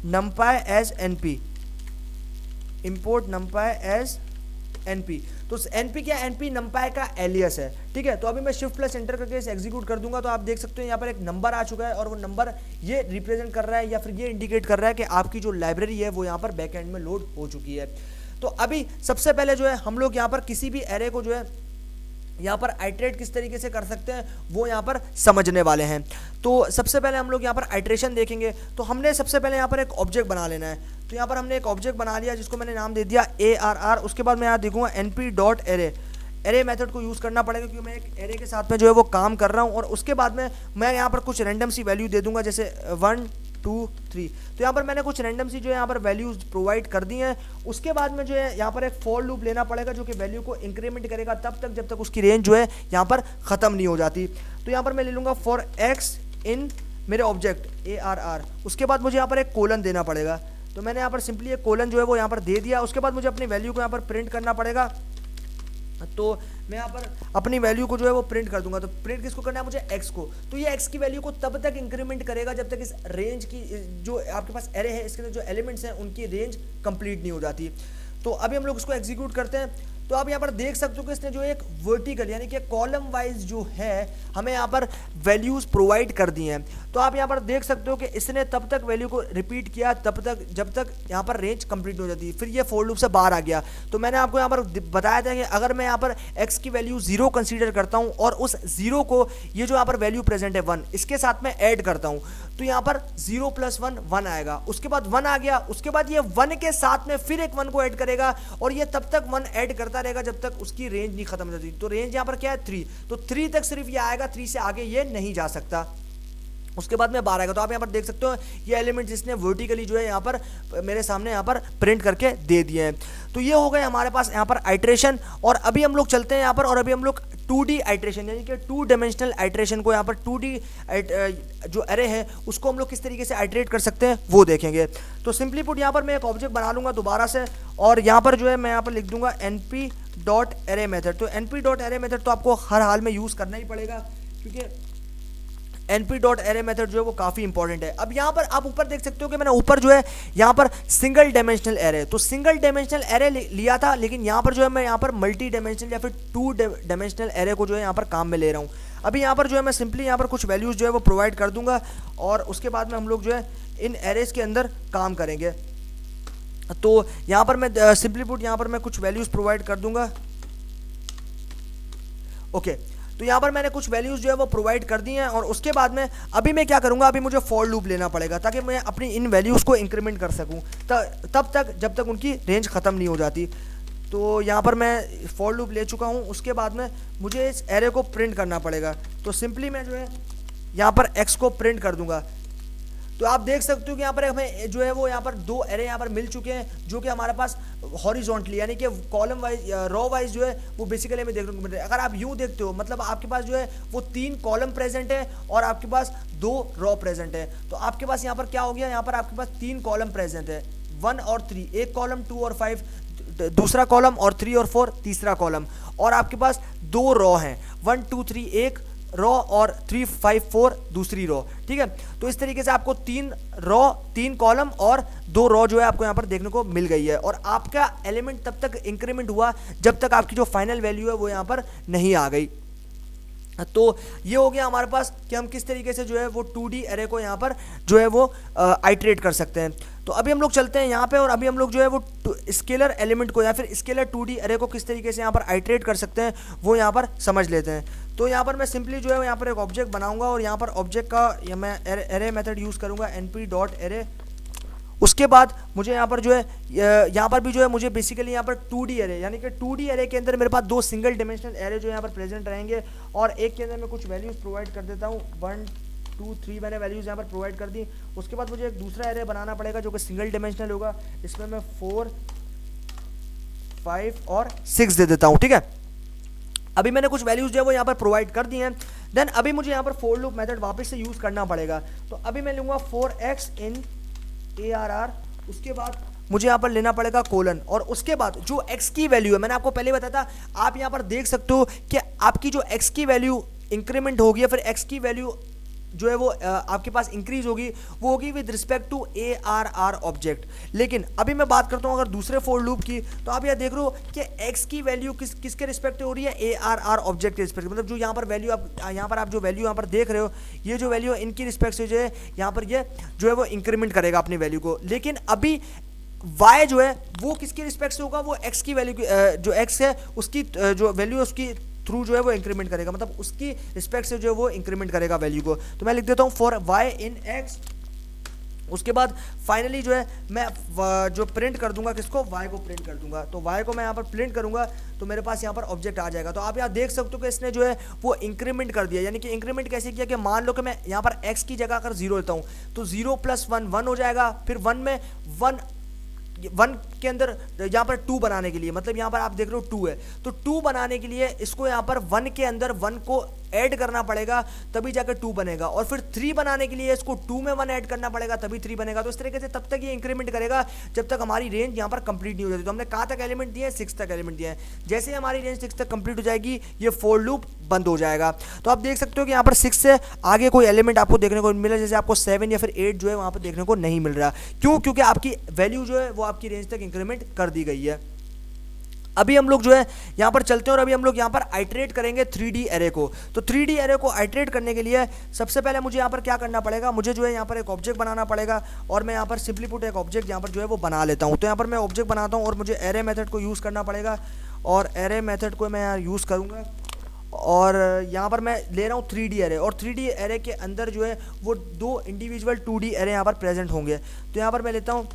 numpy as np, import numpy as np। तो np क्या, np numpy का एलियस है, ठीक है। तो अभी मैं शिफ्ट प्लस एंटर करके इसे एग्जीक्यूट कर दूंगा, तो आप देख सकते हो यहाँ पर एक नंबर आ चुका है, और वो नंबर ये रिप्रेजेंट कर रहा है या फिर ये इंडिकेट कर रहा है कि आपकी जो लाइब्रेरी है वो यहाँ पर बैक एंड में लोड हो चुकी है। तो अभी सबसे पहले जो है हम लोग यहाँ पर किसी भी एरे को जो है यहाँ पर आइट्रेट किस तरीके से कर सकते हैं वो यहाँ पर समझने वाले हैं। तो सबसे पहले हम लोग यहाँ पर आइट्रेशन देखेंगे। तो हमने सबसे पहले यहाँ पर एक ऑब्जेक्ट बना लेना है। तो यहाँ पर हमने एक ऑब्जेक्ट बना लिया जिसको मैंने नाम दे दिया ARR। उसके बाद मैं यहाँ देखूंगा np.array, एरे मेथड को यूज़ करना पड़ेगा क्योंकि मैं एक एरे के साथ में जो है वो काम कर रहा हूँ। और उसके बाद में मैं यहाँ पर कुछ रैंडम सी वैल्यू दे दूंगा, जैसे 1 2 3। तो यहाँ पर मैंने कुछ रैंडम सी जो है यहाँ पर वैल्यूज प्रोवाइड कर दी हैं। उसके बाद में जो है यहाँ पर एक फॉर लूप लेना पड़ेगा जो कि वैल्यू को इंक्रीमेंट करेगा तब तक जब तक उसकी रेंज जो है यहाँ पर ख़त्म नहीं हो जाती। तो यहाँ पर मैं ले लूँगा फॉर x इन मेरे ऑब्जेक्ट ARR। उसके बाद मुझे यहाँ पर एक कोलन देना पड़ेगा। तो मैंने यहाँ पर सिंपली एक कोलन जो है वो यहाँ पर दे दिया। उसके बाद मुझे अपनी वैल्यू को यहाँ पर प्रिंट करना पड़ेगा। तो मैं यहाँ पर अपनी वैल्यू को जो है वो प्रिंट कर दूंगा। तो प्रिंट किसको करना है मुझे, x को। तो ये x की वैल्यू को तब तक इंक्रीमेंट करेगा जब तक इस रेंज की, जो आपके पास एरे है इसके अंदर जो एलिमेंट्स हैं उनकी रेंज कंप्लीट नहीं हो जाती। तो अभी हम लोग इसको एग्जीक्यूट करते हैं। तो आप यहाँ पर देख सकते हो कि इसने जो एक वर्टिकल यानी कि कॉलम वाइज जो है हमें यहाँ पर वैल्यूज प्रोवाइड कर दी हैं। तो आप यहाँ पर देख सकते हो कि इसने तब तक वैल्यू को रिपीट किया तब तक जब तक यहाँ पर रेंज कंप्लीट हो जाती है। फिर ये फॉर लूप से बाहर आ गया। तो मैंने आपको यहाँ पर बताया था कि अगर मैं यहाँ पर x की वैल्यू 0 कंसीडर करता हूँ और उस 0 को ये जो यहाँ पर वैल्यू प्रेजेंट है 1 इसके साथ में ऐड करता हूँ, तो यहाँ पर 0 + 1 1 आएगा। उसके बाद 1 आ गया, उसके बाद ये 1 के साथ में फिर एक 1 को ऐड करेगा और ये तब तक 1 ऐड करता रहेगा जब तक उसकी रेंज नहीं खत्म हो जाती। तो रेंज यहाँ पर क्या है 3, तो 3 तक सिर्फ ये आएगा, 3 से आगे ये नहीं जा सकता। उसके बाद में 12 आएगा। तो आप यहाँ पर देख सकते हो ये एलिमेंट जिसने वर्टिकली जो है यहाँ पर मेरे सामने यहाँ पर प्रिंट करके दे दिए हैं। तो ये हो गए हमारे पास यहाँ पर आइट्रेशन। और अभी हम लोग चलते हैं यहाँ पर और अभी हम लोग 2D आइट्रेशन यानी कि 2 डायमेंशनल आइट्रेशन को यहाँ पर 2D जो एरे है उसको हम लोग किस तरीके से आइट्रेट कर सकते हैं वो देखेंगे। तो सिंपली पुट यहाँ पर मैं एक ऑब्जेक्ट बना लूँगा दोबारा से और यहाँ पर जो है मैं यहाँ पर लिख दूंगा np.array मेथड। तो np.array मेथड तो आपको हर हाल में यूज़ करना ही पड़ेगा क्योंकि np.array मेथड जो है वो काफ़ी इंपॉर्टेंट है। अब यहाँ पर आप ऊपर देख सकते हो कि मैंने ऊपर जो है यहाँ पर सिंगल डायमेंशनल एरे, तो सिंगल डायमेंशनल एरे लिया था, लेकिन यहाँ पर जो है मैं यहाँ पर मल्टी डायमेंशनल या फिर 2 डायमेंशनल एरे को जो है यहाँ पर काम में ले रहा हूँ। अभी यहाँ पर जो है मैं सिंपली यहाँ पर कुछ वैल्यूज़ जो है वो प्रोवाइड कर दूंगा और उसके बाद में हम लोग जो है इन एरेज के अंदर काम करेंगे। तो यहाँ पर मैं सिंपली पुट यहाँ पर मैं कुछ वैल्यूज़ प्रोवाइड कर दूंगा। ओके, तो यहाँ पर मैंने कुछ वैल्यूज़ जो है वो प्रोवाइड कर दी हैं और उसके बाद में अभी मैं क्या करूँगा, अभी मुझे फॉर लूप लेना पड़ेगा ताकि मैं अपनी इन वैल्यूज़ को इंक्रीमेंट कर सकूँ तब तक जब तक उनकी रेंज ख़त्म नहीं हो जाती। तो यहाँ पर मैं फॉर लूप ले चुका हूँ। उसके बाद में मुझे इस एरे को प्रिंट करना पड़ेगा। तो सिंपली मैं जो है यहाँ पर x को प्रिंट कर दूँगा। तो आप देख सकते हो कि यहाँ पर हमें जो है वो यहाँ पर 2 एरे यहाँ पर मिल चुके हैं जो कि हमारे पास हॉरिजॉन्टली यानी कि कॉलम वाइज रो वाइज जो है वो बेसिकली हमें देखने को मिल रहा है। अगर आप यूँ देखते हो मतलब आपके पास जो है वो 3 कॉलम प्रेजेंट है और आपके पास 2 रो प्रेजेंट है। तो आपके पास यहाँ पर क्या हो गया, यहाँ पर आपके पास 3 कॉलम प्रेजेंट है 1 और 3, एक कॉलम 2 और 5 दूसरा कॉलम और 3 और 4 तीसरा कॉलम, और आपके पास 2 रॉ हैं, 1 2 3 एक रॉ और 3 5 4 दूसरी रॉ। ठीक है, तो इस तरीके से आपको 3 रॉ 3 कॉलम और 2 रॉ जो है आपको यहाँ पर देखने को मिल गई है। और आपका एलिमेंट तब तक इंक्रीमेंट हुआ जब तक आपकी जो फाइनल वैल्यू है वो यहाँ पर नहीं आ गई। तो ये हो गया हमारे पास कि हम किस तरीके से जो है वो 2D एरे को यहाँ पर जो है वो आइट्रेट कर सकते हैं। तो अभी हम लोग चलते हैं यहाँ पे और अभी हम लोग जो है वो स्केलर एलिमेंट को या फिर स्केलर 2D एरे को किस तरीके से यहाँ पर आइट्रेट कर सकते हैं वो यहाँ पर समझ लेते हैं। तो यहाँ पर मैं सिंपली जो है यहाँ पर एक ऑब्जेक्ट बनाऊंगा और यहाँ पर ऑब्जेक्ट का मैं एरे मेथड यूज़ करूँगा np.array। उसके बाद मुझे यहाँ पर जो है यहाँ पर भी जो है मुझे बेसिकली यहाँ पर 2D एरे यानी कि 2D एरे के अंदर मेरे पास 2 सिंगल डिमेंशनल एरे जो यहाँ पर प्रेजेंट रहेंगे और एक के अंदर मैं कुछ वैल्यूज़ प्रोवाइड कर देता हूँ। 1 2 3 मैंने वैल्यूज़ यहाँ पर प्रोवाइड कर दी। उसके बाद मुझे एक दूसरा एरे बनाना पड़ेगा जो कि सिंगल डिमेंशनल होगा, इसमें मैं 4 5 और 6 दे देता हूँ। ठीक है, अभी मैंने कुछ वैल्यूज़ जो है वो यहाँ पर प्रोवाइड कर दी हैं। देन अभी मुझे यहाँ पर फॉर लूप मेथड वापस से यूज़ करना पड़ेगा। तो अभी मैं लूँगा 4x इन ARR, उसके बाद मुझे यहाँ पर लेना पड़ेगा कोलन, और उसके बाद जो x की वैल्यू है मैंने आपको पहले बताया था, आप यहाँ पर देख सकते हो कि आपकी जो x की वैल्यू इंक्रीमेंट होगी या फिर x की वैल्यू जो है वो आपके पास इंक्रीज होगी, वो होगी with respect to ARR object. लेकिन अभी मैं बात करता हूँ अगर दूसरे फॉर लूप की, तो आप यहाँ देख रहे हो कि x की वैल्यू किसके रिस्पेक्ट हो रही है, ARR ऑब्जेक्ट के रिस्पेक्ट। मतलब जो यहाँ पर वैल्यू आप जो वैल्यू यहाँ पर देख रहे हो, ये जो वैल्यू है इनकी रिस्पेक्ट से जो है यहाँ पर ये जो है वो इंक्रीमेंट करेगा अपनी वैल्यू को। लेकिन अभी y जो है वो किसके रिस्पेक्ट से होगा, वो x की वैल्यू जो x है उसकी जो वैल्यू है उसकी थ्रू जो है वो इंक्रीमेंट करेगा, मतलब उसकी रिस्पेक्ट से जो है वो इंक्रीमेंट करेगा वैल्यू को। तो मैं लिख देता हूँ फॉर y इन x। उसके बाद फाइनली जो है मैं जो प्रिंट कर दूंगा किसको, y को प्रिंट कर दूंगा। तो y को मैं यहाँ पर प्रिंट करूंगा तो मेरे पास यहाँ पर ऑब्जेक्ट आ जाएगा। तो आप यहाँ देख सकते हो कि इसने जो है वो इंक्रीमेंट कर दिया। यानी कि इंक्रीमेंट कैसे किया कि मान लो कि मैं यहाँ पर x की जगह अगर 0 लेता हूँ तो 0 + 1 1 हो जाएगा, फिर 1 में 1 के अंदर यहाँ पर 2 बनाने के लिए, मतलब यहाँ पर आप देख रहे हो 2 है, तो 2 बनाने के लिए इसको यहाँ पर 1 के अंदर 1 को ऐड करना पड़ेगा तभी जाकर 2 बनेगा, और फिर 3 बनाने के लिए इसको 2 में 1 ऐड करना पड़ेगा तभी 3 बनेगा। तो इस तरीके से तब तक ये इंक्रीमेंट करेगा जब तक हमारी रेंज यहाँ पर कंप्लीट नहीं हो जाती। तो हमने कहाँ तक एलिमेंट दिए, 6 तक एलिमेंट दिए हैं। जैसे ही हमारी रेंज 6 तक कंप्लीट हो जाएगी ये फॉर लूप बंद हो जाएगा। तो आप देख सकते हो कि यहाँ पर 6 से आगे कोई एलिमेंट आपको देखने को मिला, जैसे आपको 7 या फिर 8 जो है वहाँ पर देखने को नहीं मिल रहा। क्यों? क्योंकि आपकी वैल्यू जो है वो आपकी रेंज तक इंक्रीमेंट कर दी गई है। अभी हम लोग जो है यहाँ पर चलते हैं और अभी हम लोग यहाँ पर आइट्रेट करेंगे 3D एरे को। तो 3D एरे को आइट्रेट करने के लिए सबसे पहले मुझे यहाँ पर क्या करना पड़ेगा, मुझे जो है यहाँ पर एक ऑब्जेक्ट बनाना पड़ेगा, और मैं यहाँ पर सिंपली पुट एक ऑब्जेक्ट यहाँ पर जो है वो बना लेता हूँ। तो यहाँ पर मैं ऑब्जेक्ट बनाता हूँ और मुझे एरे मेथड को यूज़ करना पड़ेगा, और एरे मेथड को मैं यहाँ यूज़ करूँगा। और यहाँ पर मैं ले रहा हूँ 3D एरे, और 3D एरे के अंदर जो है वो 2 इंडिविजुअल 2D एरे यहाँ पर प्रेजेंट होंगे। तो यहाँ पर मैं लेता हूँ,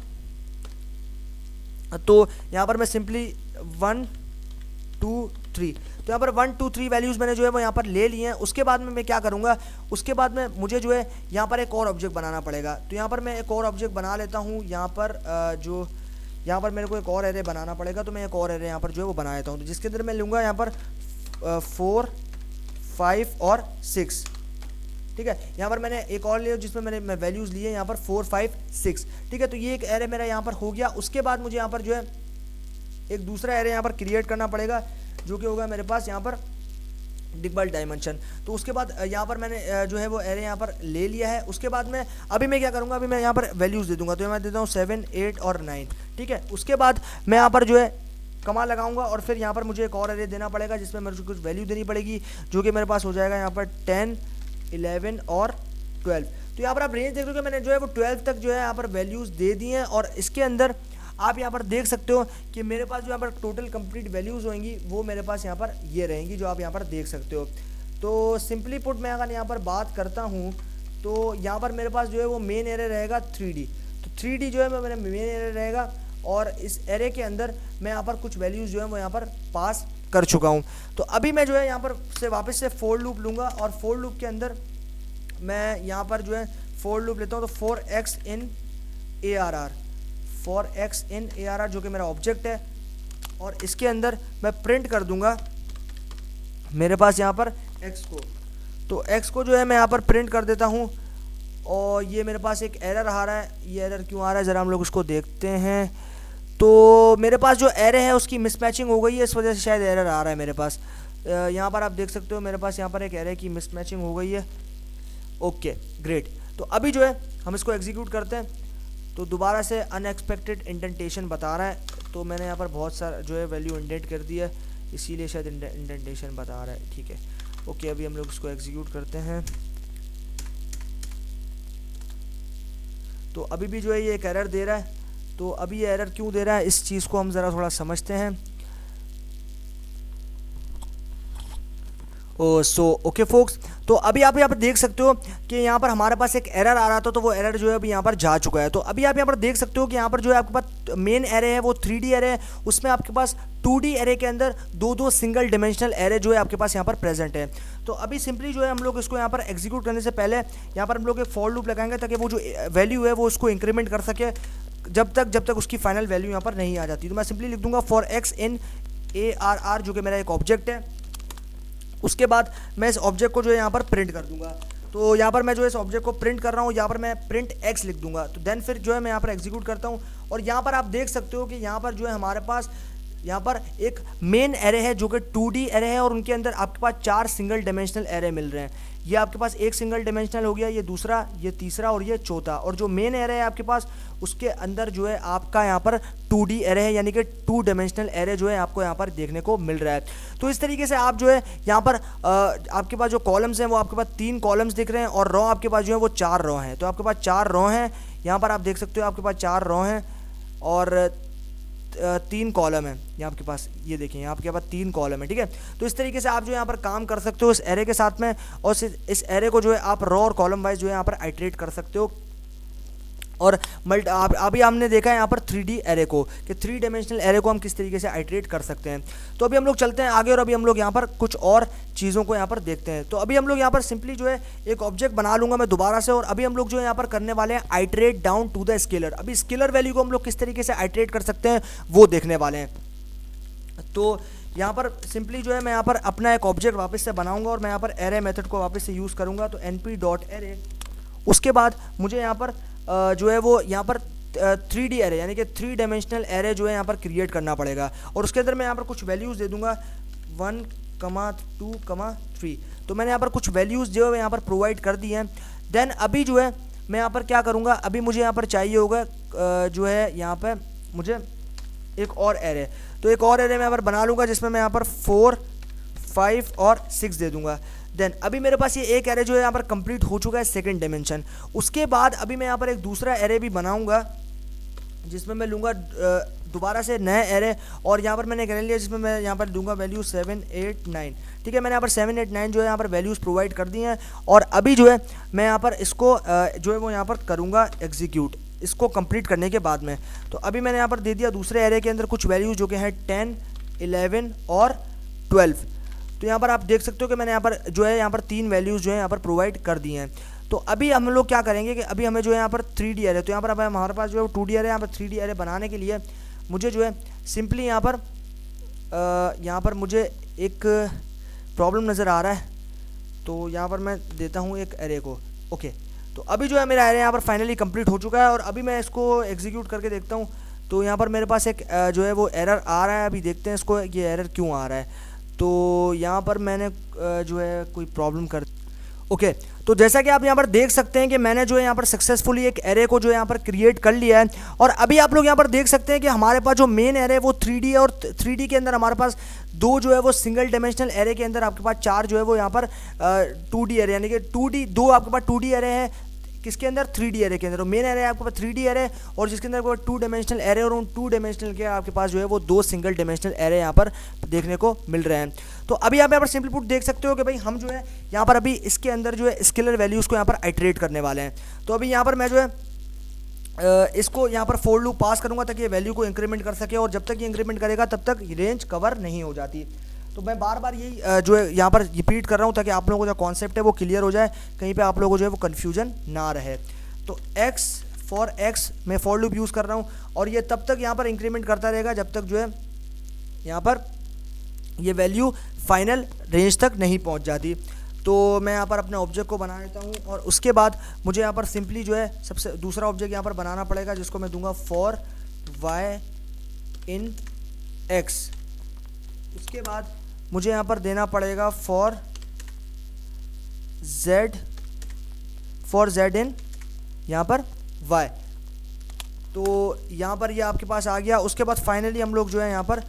तो यहाँ पर मैं सिंपली 1 2 3, तो यहाँ पर 1 2 3 वैल्यूज़ मैंने जो है वो यहाँ पर ले लिए हैं। उसके बाद में मैं क्या करूँगा, उसके बाद में मुझे जो है यहाँ पर एक और ऑब्जेक्ट बनाना पड़ेगा। तो यहाँ पर मैं एक और ऑब्जेक्ट बना लेता हूँ। यहाँ पर जो यहाँ पर मेरे को एक और एरे बनाना पड़ेगा, तो मैं एक और एरे यहाँ पर जो है वो बना लेता हूँ। तो जिसके अंदर मैं लूँगा यहाँ पर 4 5 और 6। ठीक है, यहाँ पर मैंने एक और लिया जिसमें मैं वैल्यूज़ लिए यहाँ पर 4 5 6। ठीक है, तो ये एक एरे मेरा यहाँ पर हो गया। उसके बाद मुझे यहाँ पर जो है एक दूसरा एरे यहाँ पर क्रिएट करना पड़ेगा जो कि होगा मेरे पास यहाँ पर डबल डायमेंशन। तो उसके बाद यहाँ पर मैंने जो है वो एरे यहाँ पर ले लिया है। उसके बाद में अभी मैं क्या करूँगा, अभी मैं यहाँ पर वैल्यूज़ दे दूँगा। तो मैं देता हूँ 7 8 और 9। ठीक है, उसके बाद मैं यहाँ पर जो है कमा लगाऊंगा और फिर यहाँ पर मुझे एक और एरे देना पड़ेगा जिसमें मेरे को कुछ वैल्यू देनी पड़ेगी, जो कि मेरे पास हो जाएगा यहाँ पर 10 11 और 12। तो यहाँ पर आप रेंज देख रहे हो कि मैंने जो है वो 12 तक जो है यहाँ पर वैल्यूज़ दे दी हैं, और इसके अंदर आप यहाँ पर देख सकते हो कि मेरे पास जो यहाँ पर टोटल कंप्लीट वैल्यूज़ होंगी वो मेरे पास यहाँ पर ये रहेंगी, जो आप यहाँ पर देख सकते हो। तो सिंपली पुट मैं अगर यहाँ पर बात करता हूँ तो यहाँ पर मेरे पास जो है वो मेन एरे रहेगा 3D। तो 3D जो है मेरा मेन एरे रहेगा, और इस एरे के अंदर मैं यहाँ पर कुछ वैल्यूज़ जो है वो यहाँ पर पास कर चुका हूँ। तो अभी मैं जो है यहाँ पर से वापस से फॉर लूप लूँगा, और फॉर लूप के अंदर मैं यहाँ पर जो है फॉर लूप लेता हूँ। तो 4x इन ARR, 4x इन ARR जो कि मेरा ऑब्जेक्ट है, और इसके अंदर मैं प्रिंट कर दूंगा मेरे पास यहाँ पर x को। तो x को जो है मैं यहाँ पर प्रिंट कर देता हूँ, और ये मेरे पास एक एरर आ रहा है। ये एरर क्यों आ रहा है ज़रा हम लोग उसको देखते हैं। तो मेरे पास जो एरे है उसकी मिसमैचिंग हो गई है, इस वजह से शायद एरर आ रहा है मेरे पास। यहाँ पर आप देख सकते हो मेरे पास यहाँ पर एक एरे की मिसमैचिंग हो गई है। Okay great. तो अभी जो है हम इसको एग्जीक्यूट करते हैं, तो दोबारा से अनएक्सपेक्टेड इंडेंटेशन बता रहा है। तो मैंने यहाँ पर बहुत सारा जो है वैल्यू इंडेंट कर दिया है, इसीलिए शायद इंडेंटेशन बता रहा है। ठीक है, ओके अभी हम लोग इसको एग्जीक्यूट करते हैं। तो अभी भी जो है ये एक एरर दे रहा है। तो अभी ये एरर क्यों दे रहा है इस चीज़ को हम ज़रा थोड़ा समझते हैं। ओके फोक्स, तो अभी आप यहाँ पर देख सकते हो कि यहाँ पर हमारे पास एक एरर आ रहा था, तो वो एरर जो है अभी यहाँ पर जा चुका है। तो अभी आप यहाँ पर देख सकते हो कि यहाँ पर जो है आपके पास मेन एरे है वो 3D एरे है, उसमें आपके पास 2D एरे के अंदर दो सिंगल डिमेंशनल एरे जो है आपके पास यहाँ पर प्रेजेंट है। तो अभी सिंपली जो है हम लोग इसको यहाँ पर एग्जीक्यूट करने से पहले यहाँ पर हम लोग एक फॉर लूप लगाएंगे, ताकि वो जो वैल्यू है वो उसको इंक्रीमेंट कर सके जब तक उसकी फाइनल वैल्यू यहाँ पर नहीं आ जाती। तो मैं सिंपली लिख दूंगा फॉर एक्स इन ARR, जो कि मेरा एक ऑब्जेक्ट है। उसके बाद मैं इस ऑब्जेक्ट को जो है यहाँ पर प्रिंट कर दूंगा। तो यहाँ पर मैं जो इस ऑब्जेक्ट को प्रिंट कर रहा हूँ, यहाँ पर मैं प्रिंट x लिख दूंगा। तो देन फिर जो है मैं यहाँ पर एग्जीक्यूट करता हूँ, और यहाँ पर आप देख सकते हो कि यहाँ पर जो है हमारे पास यहाँ पर एक मेन एरे है जो कि 2D एरे है, और उनके अंदर आपके पास 4 सिंगल डिमेंशनल एरे मिल रहे हैं। ये आपके पास एक सिंगल डिमेंशनल हो गया, ये दूसरा, ये तीसरा और ये चौथा। और जो मेन एरे है आपके पास उसके अंदर जो है आपका यहाँ पर 2D एरे है, यानी कि 2 डिमेंशनल एरे जो है आपको यहाँ पर देखने को मिल रहा है। तो इस तरीके से आप जो है यहाँ पर आपके पास जो कॉलम्स हैं वो आपके पास 3 कॉलम्स दिख रहे हैं, और रो आपके पास जो है वो 4 रो हैं। तो आपके पास 4 रो हैं, यहाँ पर आप देख सकते हो आपके पास 4 रो हैं और 3 कॉलम है यहाँ आपके पास। ये देखिए यहाँ आपके पास 3 कॉलम है। ठीक है, तो इस तरीके से आप जो है यहाँ पर काम कर सकते हो इस एरे के साथ में, और इस एरे को जो है आप रो और कॉलम वाइज जो है यहाँ पर आइटरेट कर सकते हो। और अभी हमने देखा है यहाँ पर 3D एरे को, कि 3 डिमेंशनल एरे को हम किस तरीके से आइटरेट कर सकते हैं। तो अभी हम लोग चलते हैं आगे, और अभी हम लोग यहाँ पर कुछ और चीज़ों को यहाँ पर देखते हैं। तो अभी हम लोग यहाँ पर सिंपली जो है एक ऑब्जेक्ट बना लूँगा मैं दोबारा से, और अभी हम लोग जो है यहाँ पर करने वाले हैं iterate down to the scalar. अभी स्केलर वैल्यू को हम लोग किस तरीके से आइटरेट कर सकते हैं वो देखने वाले हैं। तो यहाँ पर सिंपली जो है मैं यहाँ पर अपना एक ऑब्जेक्ट वापस से बनाऊँगा, और मैं यहाँ पर एरे मेथड को वापस से यूज़ करूँगा। तो np.array, उसके बाद मुझे यहाँ पर जो है वो यहाँ पर 3D एरे यानी कि 3 डिमेंशनल एरे जो है यहाँ पर क्रिएट करना पड़ेगा, और उसके अंदर मैं यहाँ पर कुछ वैल्यूज़ दे दूंगा 1, 2, 3। तो मैंने यहाँ पर कुछ वैल्यूज़ जो है यहाँ पर प्रोवाइड कर दी हैं। देन अभी जो है मैं यहाँ पर क्या करूँगा, अभी मुझे यहाँ पर चाहिए होगा जो है यहाँ पर मुझे एक और एरे। तो एक और एरे मैं यहाँ पर बना लूँगा, जिसमें मैं यहाँ पर 4, 5 और 6 दे दूँगा। देन अभी मेरे पास ये एक एरे जो है यहाँ पर कंप्लीट हो चुका है सेकंड डायमेंशन। उसके बाद अभी मैं यहाँ पर एक दूसरा एरे भी बनाऊंगा, जिसमें मैं लूँगा दोबारा से नया एरे, और यहाँ पर मैंने एक एरे लिया जिसमें मैं यहाँ पर दूंगा वैल्यू 7, 8, 9। ठीक है, मैंने यहाँ पर 7, 8, 9 जो है यहाँ पर वैल्यूज़ प्रोवाइड कर दी हैं, और अभी जो है मैं यहाँ पर इसको जो है वो यहाँ पर करूँगा एग्जीक्यूट, इसको कंप्लीट करने के बाद में। तो अभी मैंने यहाँ पर दे दिया दूसरे एरे के अंदर कुछ वैल्यूज जो कि हैं 10, 11 और 12। तो यहाँ पर आप देख सकते हो कि मैंने यहाँ पर जो है यहाँ पर 3 वैल्यूज़ जो है यहाँ पर प्रोवाइड कर दी हैं। तो अभी हम लोग क्या करेंगे कि अभी हमें जो है यहाँ पर 3D एरे, तो यहाँ पर अब हमारे पास जो है 2D एरे, यहाँ पर 3D एरे बनाने के लिए मुझे जो है सिंपली यहाँ पर मुझे एक प्रॉब्लम नज़र आ रहा है। तो यहाँ पर मैं देता हूँ एक एरे को। ओके, तो अभी जो है मेरा एरे यहाँ पर फाइनली कंप्लीट हो चुका है, और अभी मैं इसको एग्जीक्यूट करके देखता हूँ। तो यहाँ पर मेरे पास एक जो है वो एरर आ रहा है। अभी देखते हैं इसको ये एरर क्यों आ रहा है। तो यहाँ पर मैंने जो है कोई प्रॉब्लम कर ओके तो जैसा कि आप यहाँ पर देख सकते हैं कि मैंने जो है यहाँ पर सक्सेसफुली एक एरे को जो है यहाँ पर क्रिएट कर लिया है। और अभी आप लोग यहाँ पर देख सकते हैं कि हमारे पास जो मेन एरे है वो 3D है, और 3D के अंदर हमारे पास 2 जो है वो सिंगल डायमेंशनल एरे के अंदर आपके पास 4 जो है वो यहाँ पर 2D एरे, यानी कि 2D 2 आपके पास 2D एरे है किसके अंदर 3D एरे के अंदर। मेन एरे है आपके पास 3D एरे, और जिसके अंदर आपको 2 डायमेंशनल एरे, और उन 2 डायमेंशनल के आपके पास जो है वो 2 सिंगल डायमेंशनल एरे यहाँ पर देखने को मिल रहे हैं। तो अभी आप यहाँ पर सिंपल पुट देख सकते हो कि भाई हम जो है यहाँ पर अभी इसके अंदर जो है स्केलर वैल्यूज़ को यहाँ पर आइटरेट करने वाले हैं। तो अभी यहाँ पर मैं जो है इसको यहाँ पर फोर लूप पास करूँगा ताकि ये वैल्यू को इंक्रीमेंट कर सके, और जब तक ये इंक्रीमेंट करेगा तब तक रेंज कवर नहीं हो जाती। तो मैं बार बार यही जो है यहाँ पर रिपीट कर रहा हूँ ताकि आप लोगों को जो कॉन्सेप्ट है वो क्लियर हो जाए, कहीं पे आप लोगों को जो है वो कन्फ्यूजन ना रहे। तो x फॉर x मैं फॉर लूप यूज़ कर रहा हूँ, और ये तब तक यहाँ पर इंक्रीमेंट करता रहेगा जब तक जो है यहाँ पर ये वैल्यू फाइनल रेंज तक नहीं पहुँच जाती। तो मैं यहाँ पर अपने ऑब्जेक्ट को बना लेता हूँ, और उसके बाद मुझे यहाँ पर सिंपली जो है सबसे दूसरा ऑब्जेक्ट यहाँ पर बनाना पड़ेगा, जिसको मैं दूंगा फॉर y इन x। उसके बाद मुझे यहाँ पर देना पड़ेगा फॉर z इन यहाँ पर y। तो यहाँ पर ये आपके पास आ गया। उसके बाद फाइनली हम लोग जो है यहाँ पर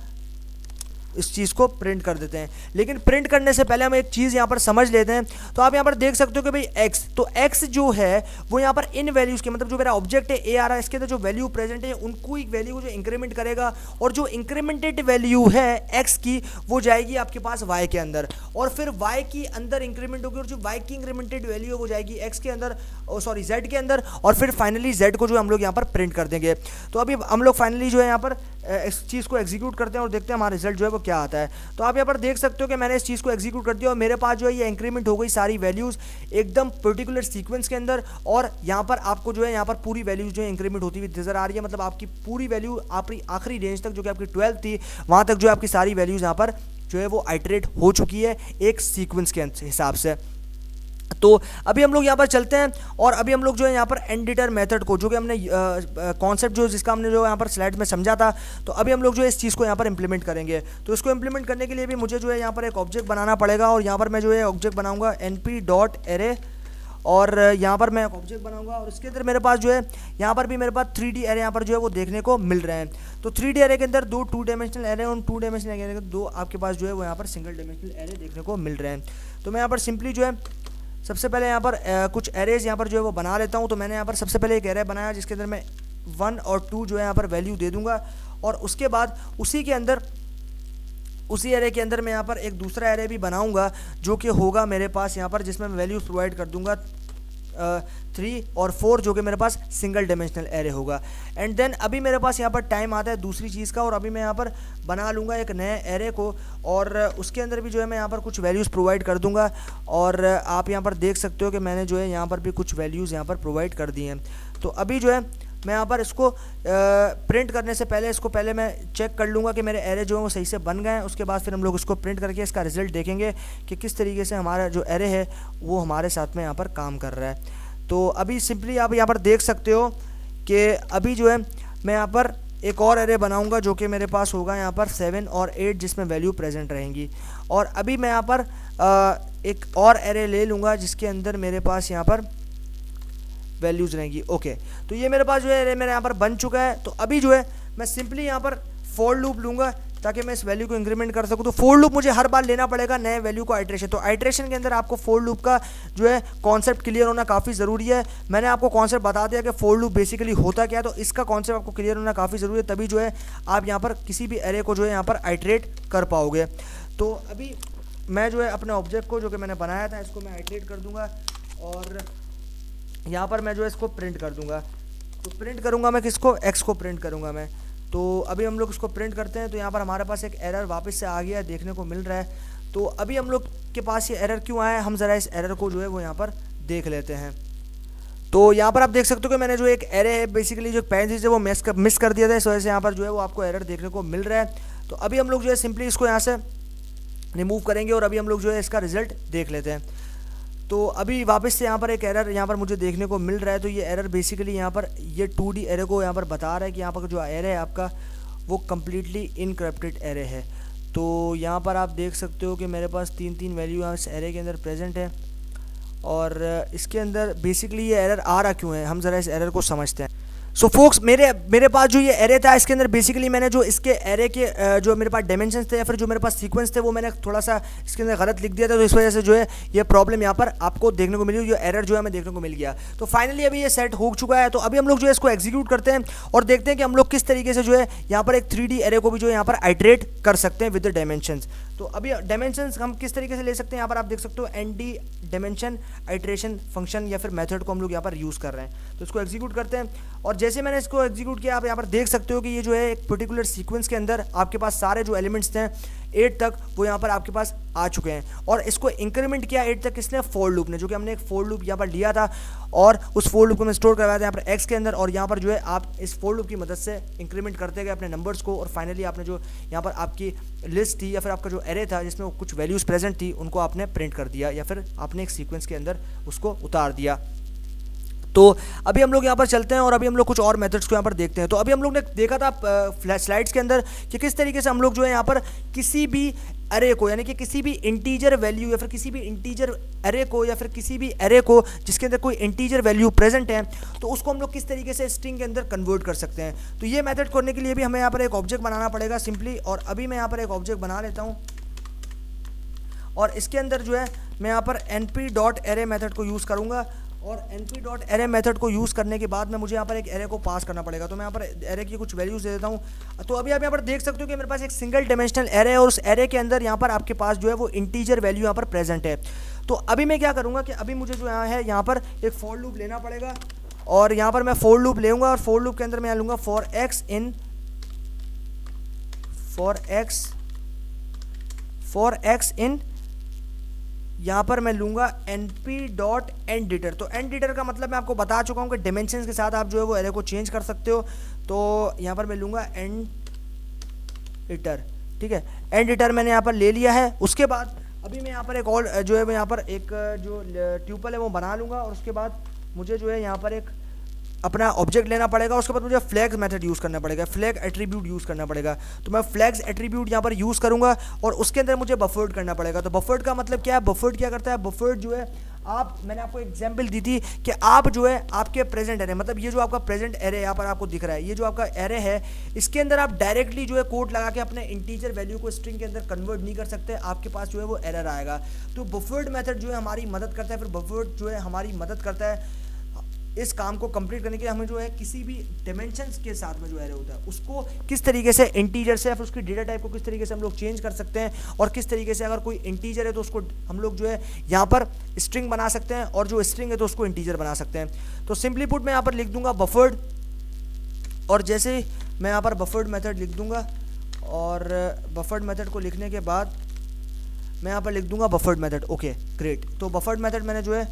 इस चीज़ को प्रिंट कर देते हैं। लेकिन प्रिंट करने से पहले हम एक चीज़ यहाँ पर समझ लेते हैं। तो आप यहाँ पर देख सकते हो कि भाई x, तो x जो है वो यहाँ पर इन वैल्यूज़ के, मतलब जो मेरा ऑब्जेक्ट है a आ रहा है, इसके अंदर जो वैल्यू प्रेजेंट है उनको एक वैल्यू जो इंक्रीमेंट करेगा, और जो इंक्रीमेंटेड वैल्यू है x की वो जाएगी आपके पास y के अंदर, और फिर y की अंदर इंक्रीमेंट होगी, और जो y की इंक्रीमेंटेड वैल्यू है वो जाएगी x के अंदर, सॉरी z के अंदर, और फिर फाइनली z को जो हम लोग यहाँ पर प्रिंट कर देंगे। तो अभी हम लोग फाइनली जो है यहाँ पर इस चीज़ को एग्जीक्यूट करते हैं और देखते हैं हमारा रिजल्ट जो है वो क्या आता है। तो आप यहाँ पर देख सकते हो कि मैंने इस चीज़ को एग्जीक्यूट कर दिया और मेरे पास जो है ये इंक्रीमेंट हो गई सारी वैल्यूज़ एकदम पर्टिकुलर सीक्वेंस के अंदर, और यहाँ पर आपको जो है यहाँ पर पूरी वैल्यूज जो है इंक्रीमेंट होती हुई नजर आ रही है। मतलब आपकी पूरी वैल्यू आपकी आखिरी रेंज तक जो कि आपकी 12 थी वहाँ तक जो है आपकी सारी वैल्यूज़ यहाँ पर जो है वो आइटरेट हो चुकी है एक सीक्वेंस के हिसाब से। तो अभी हम लोग यहाँ पर चलते हैं और अभी हम लोग जो है यहाँ पर एडिटर मेथड को, जो कि हमने कॉन्सेप्ट जो जिसका हमने जो यहाँ पर स्लाइड में समझा था, तो अभी हम लोग जो है इस चीज़ को यहाँ पर इंप्लीमेंट करेंगे। तो इसको इंप्लीमेंट करने के लिए भी मुझे जो है यहाँ पर एक ऑब्जेक्ट बनाना पड़ेगा, और यहाँ पर मैं जो है ऑब्जेक्ट बनाऊंगा np.array, और यहाँ पर मैं एक ऑब्जेक्ट बनाऊंगा और इसके अंदर मेरे पास जो है यहाँ पर भी मेरे पास 3D एरे यहाँ पर जो है वो देखने को मिल रहे हैं। तो 3D एरे के अंदर 2 2 डायमेंशनल एरे और 2 डायमेंशनल एरे के 2 आपके पास जो है वो यहाँ पर सिंगल डायमेंशनल एरे देखने को मिल रहे हैं। तो मैं यहाँ पर सिंपली जो है सबसे पहले यहाँ पर कुछ एरेज यहाँ पर जो है वो बना लेता हूँ। तो मैंने यहाँ पर सबसे पहले एक एरे बनाया जिसके अंदर मैं 1 और 2 जो है यहाँ पर वैल्यू दे दूँगा, और उसके बाद उसी एरे के अंदर मैं यहाँ पर एक दूसरा एरे भी बनाऊँगा जो कि होगा मेरे पास यहाँ पर, जिसमें मैं वैल्यूज़ प्रोवाइड कर दूँगा 3 और 4, जो कि मेरे पास सिंगल डायमेंशनल एरे होगा। एंड देन अभी मेरे पास यहाँ पर टाइम आता है दूसरी चीज़ का, और अभी मैं यहाँ पर बना लूँगा एक नए एरे को, और उसके अंदर भी जो है मैं यहाँ पर कुछ वैल्यूज़ प्रोवाइड कर दूँगा। और आप यहाँ पर देख सकते हो कि मैंने जो है यहाँ पर भी कुछ वैल्यूज़ यहाँ पर प्रोवाइड कर दी हैं। तो अभी जो है मैं यहाँ पर इसको प्रिंट करने से पहले इसको पहले मैं चेक कर लूँगा कि मेरे एरे जो है वो सही से बन गए हैं। उसके बाद फिर हम लोग इसको प्रिंट करके इसका रिज़ल्ट देखेंगे कि किस तरीके से हमारा जो एरे है वो हमारे साथ में यहाँ पर काम कर रहा है। तो अभी सिंपली आप यहाँ पर देख सकते हो कि अभी जो है मैं यहाँ पर एक और एरे बनाऊंगा जो कि मेरे पास होगा यहाँ पर 7 और 8, जिसमें वैल्यू प्रेजेंट रहेंगी। और अभी मैं यहाँ पर एक और एरे ले लूँगा जिसके अंदर मेरे पास यहाँ पर वैल्यूज़ रहेंगी। ओके, तो ये मेरे पास जो है एरे मेरे यहाँ पर बन चुका है। तो अभी जो है मैं सिंपली यहाँ पर फॉर लूप लूँगा ताकि मैं इस वैल्यू को इंक्रीमेंट कर सकूँ। तो फॉर लूप मुझे हर बार लेना पड़ेगा नए वैल्यू को आइटरेशन। तो आइटरेशन के अंदर आपको फॉर लूप का जो है कॉन्सेप्ट क्लियर होना काफ़ी ज़रूरी है। मैंने आपको कॉन्सेप्ट बता दिया कि फॉर लूप बेसिकली होता क्या है, तो इसका कॉन्सेप्ट आपको क्लियर होना काफ़ी ज़रूरी है, तभी जो है आप यहाँ पर किसी भी एरे को जो है यहाँ पर आइटरेट कर पाओगे। तो अभी मैं जो है अपने ऑब्जेक्ट को जो कि मैंने बनाया था इसको मैं आइटरेट कर दूँगा, और यहाँ पर मैं जो है इसको प्रिंट कर दूँगा। तो प्रिंट करूँगा मैं किसको, एक्स को प्रिंट करूँगा मैं। तो अभी हम लोग इसको प्रिंट करते हैं। तो यहाँ पर हमारे पास एक एरर वापस से आ गया है, देखने को मिल रहा है। तो अभी हम लोग के पास ये एरर क्यों आया है, हम ज़रा इस एरर को जो है वो यहाँ पर देख लेते हैं। तो यहाँ पर आप देख सकते हो कि मैंने जो एक एरे है बेसिकली जो पैरेंथेसिस है वो मिस कर दिया था, इस वजह से यहाँ पर जो है वो आपको एरर देखने को मिल रहा है। तो अभी हम लोग जो है सिंपली इसको यहाँ से रिमूव करेंगे और अभी हम लोग जो है इसका रिजल्ट देख लेते हैं। तो अभी वापस से यहाँ पर एक एरर यहाँ पर मुझे देखने को मिल रहा है। तो ये एरर बेसिकली यहाँ पर ये 2D एरे को यहाँ पर बता रहा है कि यहाँ पर जो एरे है आपका वो कम्प्लीटली इनक्रप्टेड एरे है। तो यहाँ पर आप देख सकते हो कि मेरे पास 3 वैल्यू इस एरे के अंदर प्रेजेंट है, और इसके अंदर बेसिकली ये एरर आ रहा क्यों है, हम ज़रा इस एरर को समझते हैं। सो फोक्स मेरे पास जो ये एरे था इसके अंदर बेसिकली मैंने जो इसके एरे के जो मेरे पास डायमेंशंस थे या फिर जो मेरे पास सीक्वेंस थे वो मैंने थोड़ा सा इसके अंदर गलत लिख दिया था। तो इस वजह से जो है ये प्रॉब्लम यहाँ पर आपको देखने को मिली, जो एरर जो है हमें देखने को मिल गया। तो फाइनली अभी ये सेट हो चुका है। तो अभी हम लोग जो है इसको एग्जीक्यूट करते हैं और देखते हैं कि हम लोग किस तरीके से जो है यहाँ पर एक 3D एरे को भी जो है यहाँ पर आइटरेट कर सकते हैं विद द डायमेंशंस। तो अभी डायमेंशंस हम किस तरीके से ले सकते हैं, यहाँ पर आप देख सकते हो ND डायमेंशन आइटरेशन फंक्शन या फिर मेथड को हम लोग यहाँ पर यूज़ कर रहे हैं। तो इसको एग्जीक्यूट करते हैं और जैसे मैंने इसको एग्जीक्यूट किया आप यहाँ पर देख सकते हो कि ये जो है एक पर्टिकुलर सीक्वेंस के अंदर आपके पास सारे जो एलिमेंट्स थे 8 तक वो यहाँ पर आपके पास आ चुके हैं। और इसको इंक्रीमेंट किया 8 तक किसने, फॉर लूप ने, जो कि हमने एक फॉर लूप यहाँ पर लिया था और उस फॉर लूप को मैं स्टोर करवाया था यहाँ पर x के अंदर। और यहाँ पर जो है आप इस फॉर लूप की मदद से इंक्रीमेंट करते गए अपने नंबर्स को, और फाइनली आपने जो यहाँ पर आपकी लिस्ट थी या फिर आपका जो एरे था जिसमें कुछ वैल्यूज़ प्रेजेंट थी उनको आपने प्रिंट कर दिया या फिर आपने एक सीक्वेंस के अंदर उसको उतार दिया। तो अभी हम लोग यहाँ पर चलते हैं और अभी हम लोग कुछ और मेथड्स को यहाँ पर देखते हैं। तो अभी हम लोग ने देखा था स्लाइड्स के अंदर कि किस तरीके से हम लोग जो है यहाँ पर किसी भी अरे को, यानी कि किसी भी इंटीजर वैल्यू या फिर किसी भी इंटीजर अरे को या फिर किसी भी अरे को जिसके अंदर कोई इंटीजर वैल्यू प्रेजेंट है, तो उसको हम लोग किस तरीके से स्ट्रिंग के अंदर कन्वर्ट कर सकते हैं। तो ये मेथड करने के लिए भी हमें यहाँ पर एक ऑब्जेक्ट बनाना पड़ेगा सिंपली, और अभी मैं यहाँ पर एक ऑब्जेक्ट बना लेता हूँ और इसके अंदर जो है मैं यहाँ पर np.array मेथड को यूज़ करूँगा। और np.array मेथड को यूज़ करने के बाद में मुझे यहाँ पर एक एरे को पास करना पड़ेगा। तो मैं यहाँ पर एरे की कुछ वैल्यूज़ दे देता हूँ। तो अभी आप यहाँ पर देख सकते हो कि मेरे पास एक सिंगल डायमेंशनल एरे है और उस एरे के अंदर यहाँ पर आपके पास जो है वो इंटीजर वैल्यू यहाँ पर प्रेजेंट है। तो अभी मैं क्या करूँगा कि अभी मुझे जो यहाँ पर एक फॉर लूप लेना पड़ेगा और यहाँ पर मैं फॉर लूप लूँगा और फॉर लूप के अंदर मैं लूँगा फॉर एक्स इन यहाँ पर मैं लूँगा np.endItter। तो endItter का मतलब मैं आपको बता चुका हूँ कि डिमेंशंस के साथ आप जो है वो एरे को चेंज कर सकते हो। तो यहाँ पर मैं लूँगा endItter, ठीक है। endItter मैंने यहाँ पर ले लिया है। उसके बाद अभी मैं यहाँ पर एक और जो है यहाँ पर एक जो ट्यूपल है वो बना लूँगा और उसके बाद मुझे जो है यहाँ पर एक अपना ऑब्जेक्ट लेना पड़ेगा। उसके बाद मुझे फ्लैग्स मेथड यूज़ करना पड़ेगा, फ्लैग एट्रीब्यूट यूज़ करना पड़ेगा। तो मैं फ्लैग्स एट्रीब्यूट यहाँ पर यूज़ करूँगा और उसके अंदर मुझे बफर्ड करना पड़ेगा। तो बफर्ड का मतलब क्या है, बफर्ड क्या करता है, बफर्ड जो है मैंने आपको एग्जांपल दी थी कि आप जो है आपके प्रेजेंट एरे, मतलब ये जो आपका प्रेजेंट एरे यहाँ पर आपको दिख रहा है, ये जो आपका एरे है इसके अंदर आप डायरेक्टली जो है कोड लगा के अपने इंटीजर वैल्यू को स्ट्रिंग के अंदर कन्वर्ट नहीं कर सकते, आपके पास जो है वो एरर आएगा। तो बफर्ड मेथड जो है हमारी मदद करता है, फिर बफर्ड जो है हमारी मदद करता है इस काम को कंप्लीट करने के लिए। हमें जो है किसी भी डायमेंशंस के साथ में जो एरे होता है उसको किस तरीके से इंटीजर से या फिर उसकी डेटा टाइप को किस तरीके से हम लोग चेंज कर सकते हैं और किस तरीके से अगर कोई इंटीजर है तो उसको हम लोग जो है यहाँ पर स्ट्रिंग बना सकते हैं और जो स्ट्रिंग है तो उसको इंटीजर बना सकते हैं। तो सिंपली पुट मैं यहाँ पर लिख दूंगा बफर्ड, और जैसे मैं यहाँ पर बफर्ड मेथड लिख दूंगा और बफर्ड मेथड को लिखने के बाद मैं यहाँ पर लिख दूंगा बफर्ड मेथड। ओके ग्रेट, तो बफर्ड मेथड मैंने जो है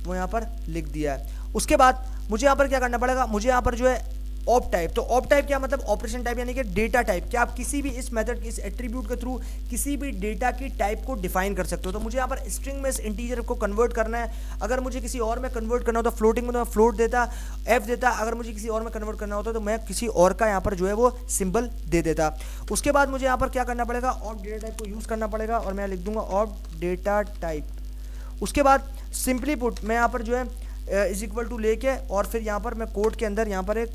वो यहाँ पर लिख दिया है। उसके बाद मुझे यहाँ पर क्या करना पड़ेगा, मुझे यहाँ पर जो है ऑप टाइप, तो ऑप टाइप क्या मतलब ऑपरेशन टाइप यानी कि डेटा टाइप, क्या आप किसी भी इस मेथड इस एट्रीब्यूट के थ्रू किसी भी डेटा की टाइप को डिफाइन कर सकते हो। तो मुझे यहाँ पर स्ट्रिंग में इस इंटीजर को कन्वर्ट करना है, अगर मुझे किसी और में कन्वर्ट करना हो तो फ्लोटिंग में तो मैं फ्लोट देता, एफ देता, अगर मुझे किसी और में कन्वर्ट करना होता तो मैं किसी और का यहाँ पर जो है वो सिंबल दे देता। उसके बाद मुझे यहाँ पर क्या करना पड़ेगा, ऑप डेटा टाइप को यूज़ करना पड़ेगा और मैं लिख दूंगा ऑप डेटा टाइप। उसके बाद सिंपली पुट मैं यहाँ पर जो है इज इक्वल टू लेके और फिर यहाँ पर मैं कोड के अंदर यहाँ पर एक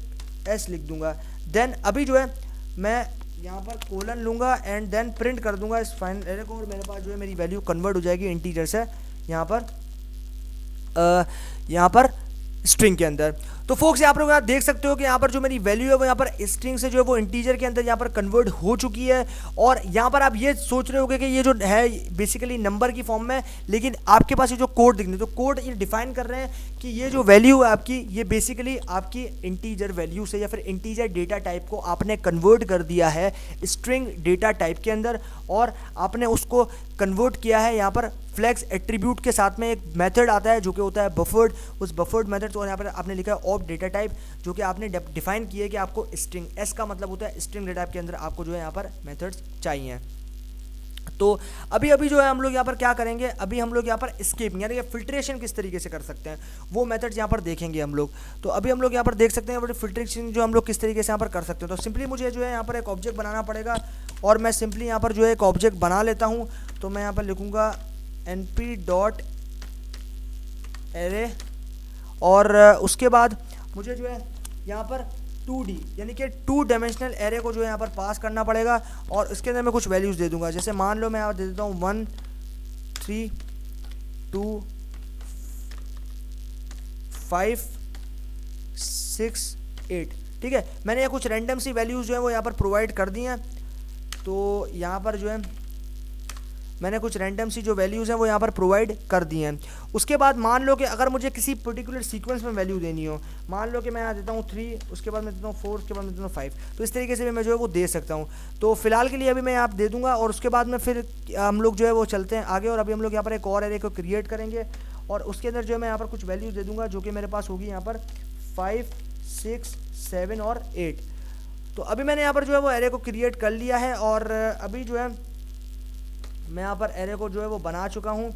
एस लिख दूंगा। देन अभी जो है मैं यहाँ पर कोलन लूँगा एंड देन प्रिंट कर दूंगा इस फाइनल एरे को और मेरे पास जो है मेरी वैल्यू कन्वर्ट हो जाएगी इंटीजर से यहाँ पर स्ट्रिंग के अंदर। तो फोक्स आप लोग यहाँ देख सकते हो कि यहाँ पर जो मेरी वैल्यू है वो यहाँ पर स्ट्रिंग से जो है वो इंटीजर के अंदर यहाँ पर कन्वर्ट हो चुकी है। और यहाँ पर आप ये सोच रहे होगे कि ये जो है बेसिकली नंबर की फॉर्म में, लेकिन आपके पास ये जो कोड दिखने, तो कोड ये डिफाइन कर रहे हैं कि ये जो वैल्यू है आपकी, ये बेसिकली आपकी इंटीजर वैल्यू से या फिर इंटीजर डेटा टाइप को आपने कन्वर्ट कर दिया है स्ट्रिंग डेटा टाइप के अंदर और आपने उसको कन्वर्ट किया है यहाँ पर फ्लैग्स एट्रीब्यूट के साथ में एक मेथड आता है जो कि होता है बफर्ड। उस बफर्ड मेथड और यहाँ पर आपने लिखा है ऑप डेटा टाइप, जो कि आपने डिफाइन किया है कि आपको स्ट्रिंग, एस का मतलब होता है स्ट्रिंग डेटा टाइप के अंदर आपको जो है यहाँ पर मेथड्स चाहिए। तो अभी जो है हम लोग यहाँ पर क्या करेंगे, अभी हम लोग यहाँ पर एस्केपिंग यानी कि फिल्ट्रेशन किस तरीके से कर सकते हैं वो मेथड्स यहाँ पर देखेंगे हम लोग। तो अभी हम लोग यहाँ पर देख सकते हैं फिल्ट्रेशन जो हम लोग किस तरीके से यहाँ पर कर सकते हैं। तो सिंपली मुझे जो है यहाँ पर एक ऑब्जेक्ट बनाना पड़ेगा और मैं सिंपली यहाँ पर जो है एक ऑब्जेक्ट बना लेता हूँ। तो मैं यहाँ पर लिखूँगा np.array और उसके बाद मुझे जो है यहाँ पर 2D यानी कि 2 डायमेंशनल एरे को जो है यहाँ पर पास करना पड़ेगा और इसके अंदर मैं कुछ वैल्यूज़ दे दूंगा। जैसे मान लो मैं यहाँ दे देता हूँ 1 3 2 5 6 8, ठीक है। मैंने ये कुछ रैंडम सी वैल्यूज़ जो है वो यहाँ पर प्रोवाइड कर दी हैं। तो यहाँ पर जो है मैंने कुछ रैंडम सी जो वैल्यूज़ हैं वो यहाँ पर प्रोवाइड कर दी हैं। उसके बाद मान लो कि अगर मुझे किसी पर्टिकुलर सीक्वेंस में वैल्यू देनी हो, मान लो कि मैं यहाँ देता हूँ 3, उसके बाद मैं देता हूँ 4, उसके बाद मैं देता हूँ 5, तो इस तरीके से भी मैं जो है वो दे सकता हूँ। तो फिलहाल के लिए अभी मैं यहाँ दे दूँगा और उसके बाद में फिर हम लोग जो है वो चलते हैं आगे और अभी हम लोग यहाँ पर एक और एरे को क्रिएट करेंगे और उसके अंदर जो है मैं यहाँ पर कुछ वैल्यूज़ दे दूँगा जो कि मेरे पास होगी यहाँ पर 5 6 7 और 8। तो अभी मैंने यहाँ पर जो है वो एरे को क्रिएट कर लिया है और अभी जो है मैं यहाँ पर एरे को जो है वो बना चुका हूँ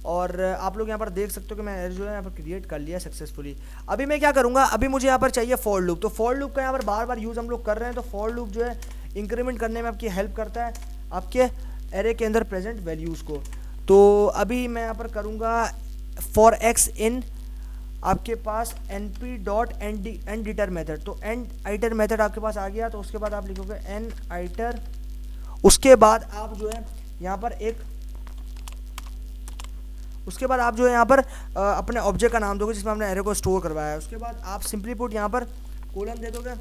और आप लोग यहाँ पर देख सकते हो कि मैं एरे जो है यहाँ पर क्रिएट कर लिया सक्सेसफुली। अभी मैं क्या करूँगा, अभी मुझे यहाँ पर चाहिए फॉर लूप। तो फॉर लूप का यहाँ पर बार बार यूज़ हम लोग कर रहे हैं, तो फॉर लूप जो है इंक्रीमेंट करने में आपकी हेल्प करता है आपके एरे के अंदर प्रेजेंट वैल्यूज़ को। तो अभी मैं यहाँ पर करूँगा फॉर एक्स इन आपके पास np.end iter मेथड। तो एंड आइटर मेथड आपके पास आ गया, तो उसके बाद आप लिखोगे एन आइटर, उसके बाद आप जो है यहाँ पर उसके बाद आप जो है यहाँ पर अपने ऑब्जेक्ट का नाम दोगे जिसमें हमने एरे को स्टोर करवाया है। उसके बाद आप सिंपली पुट यहाँ पर कोलन दे दोगे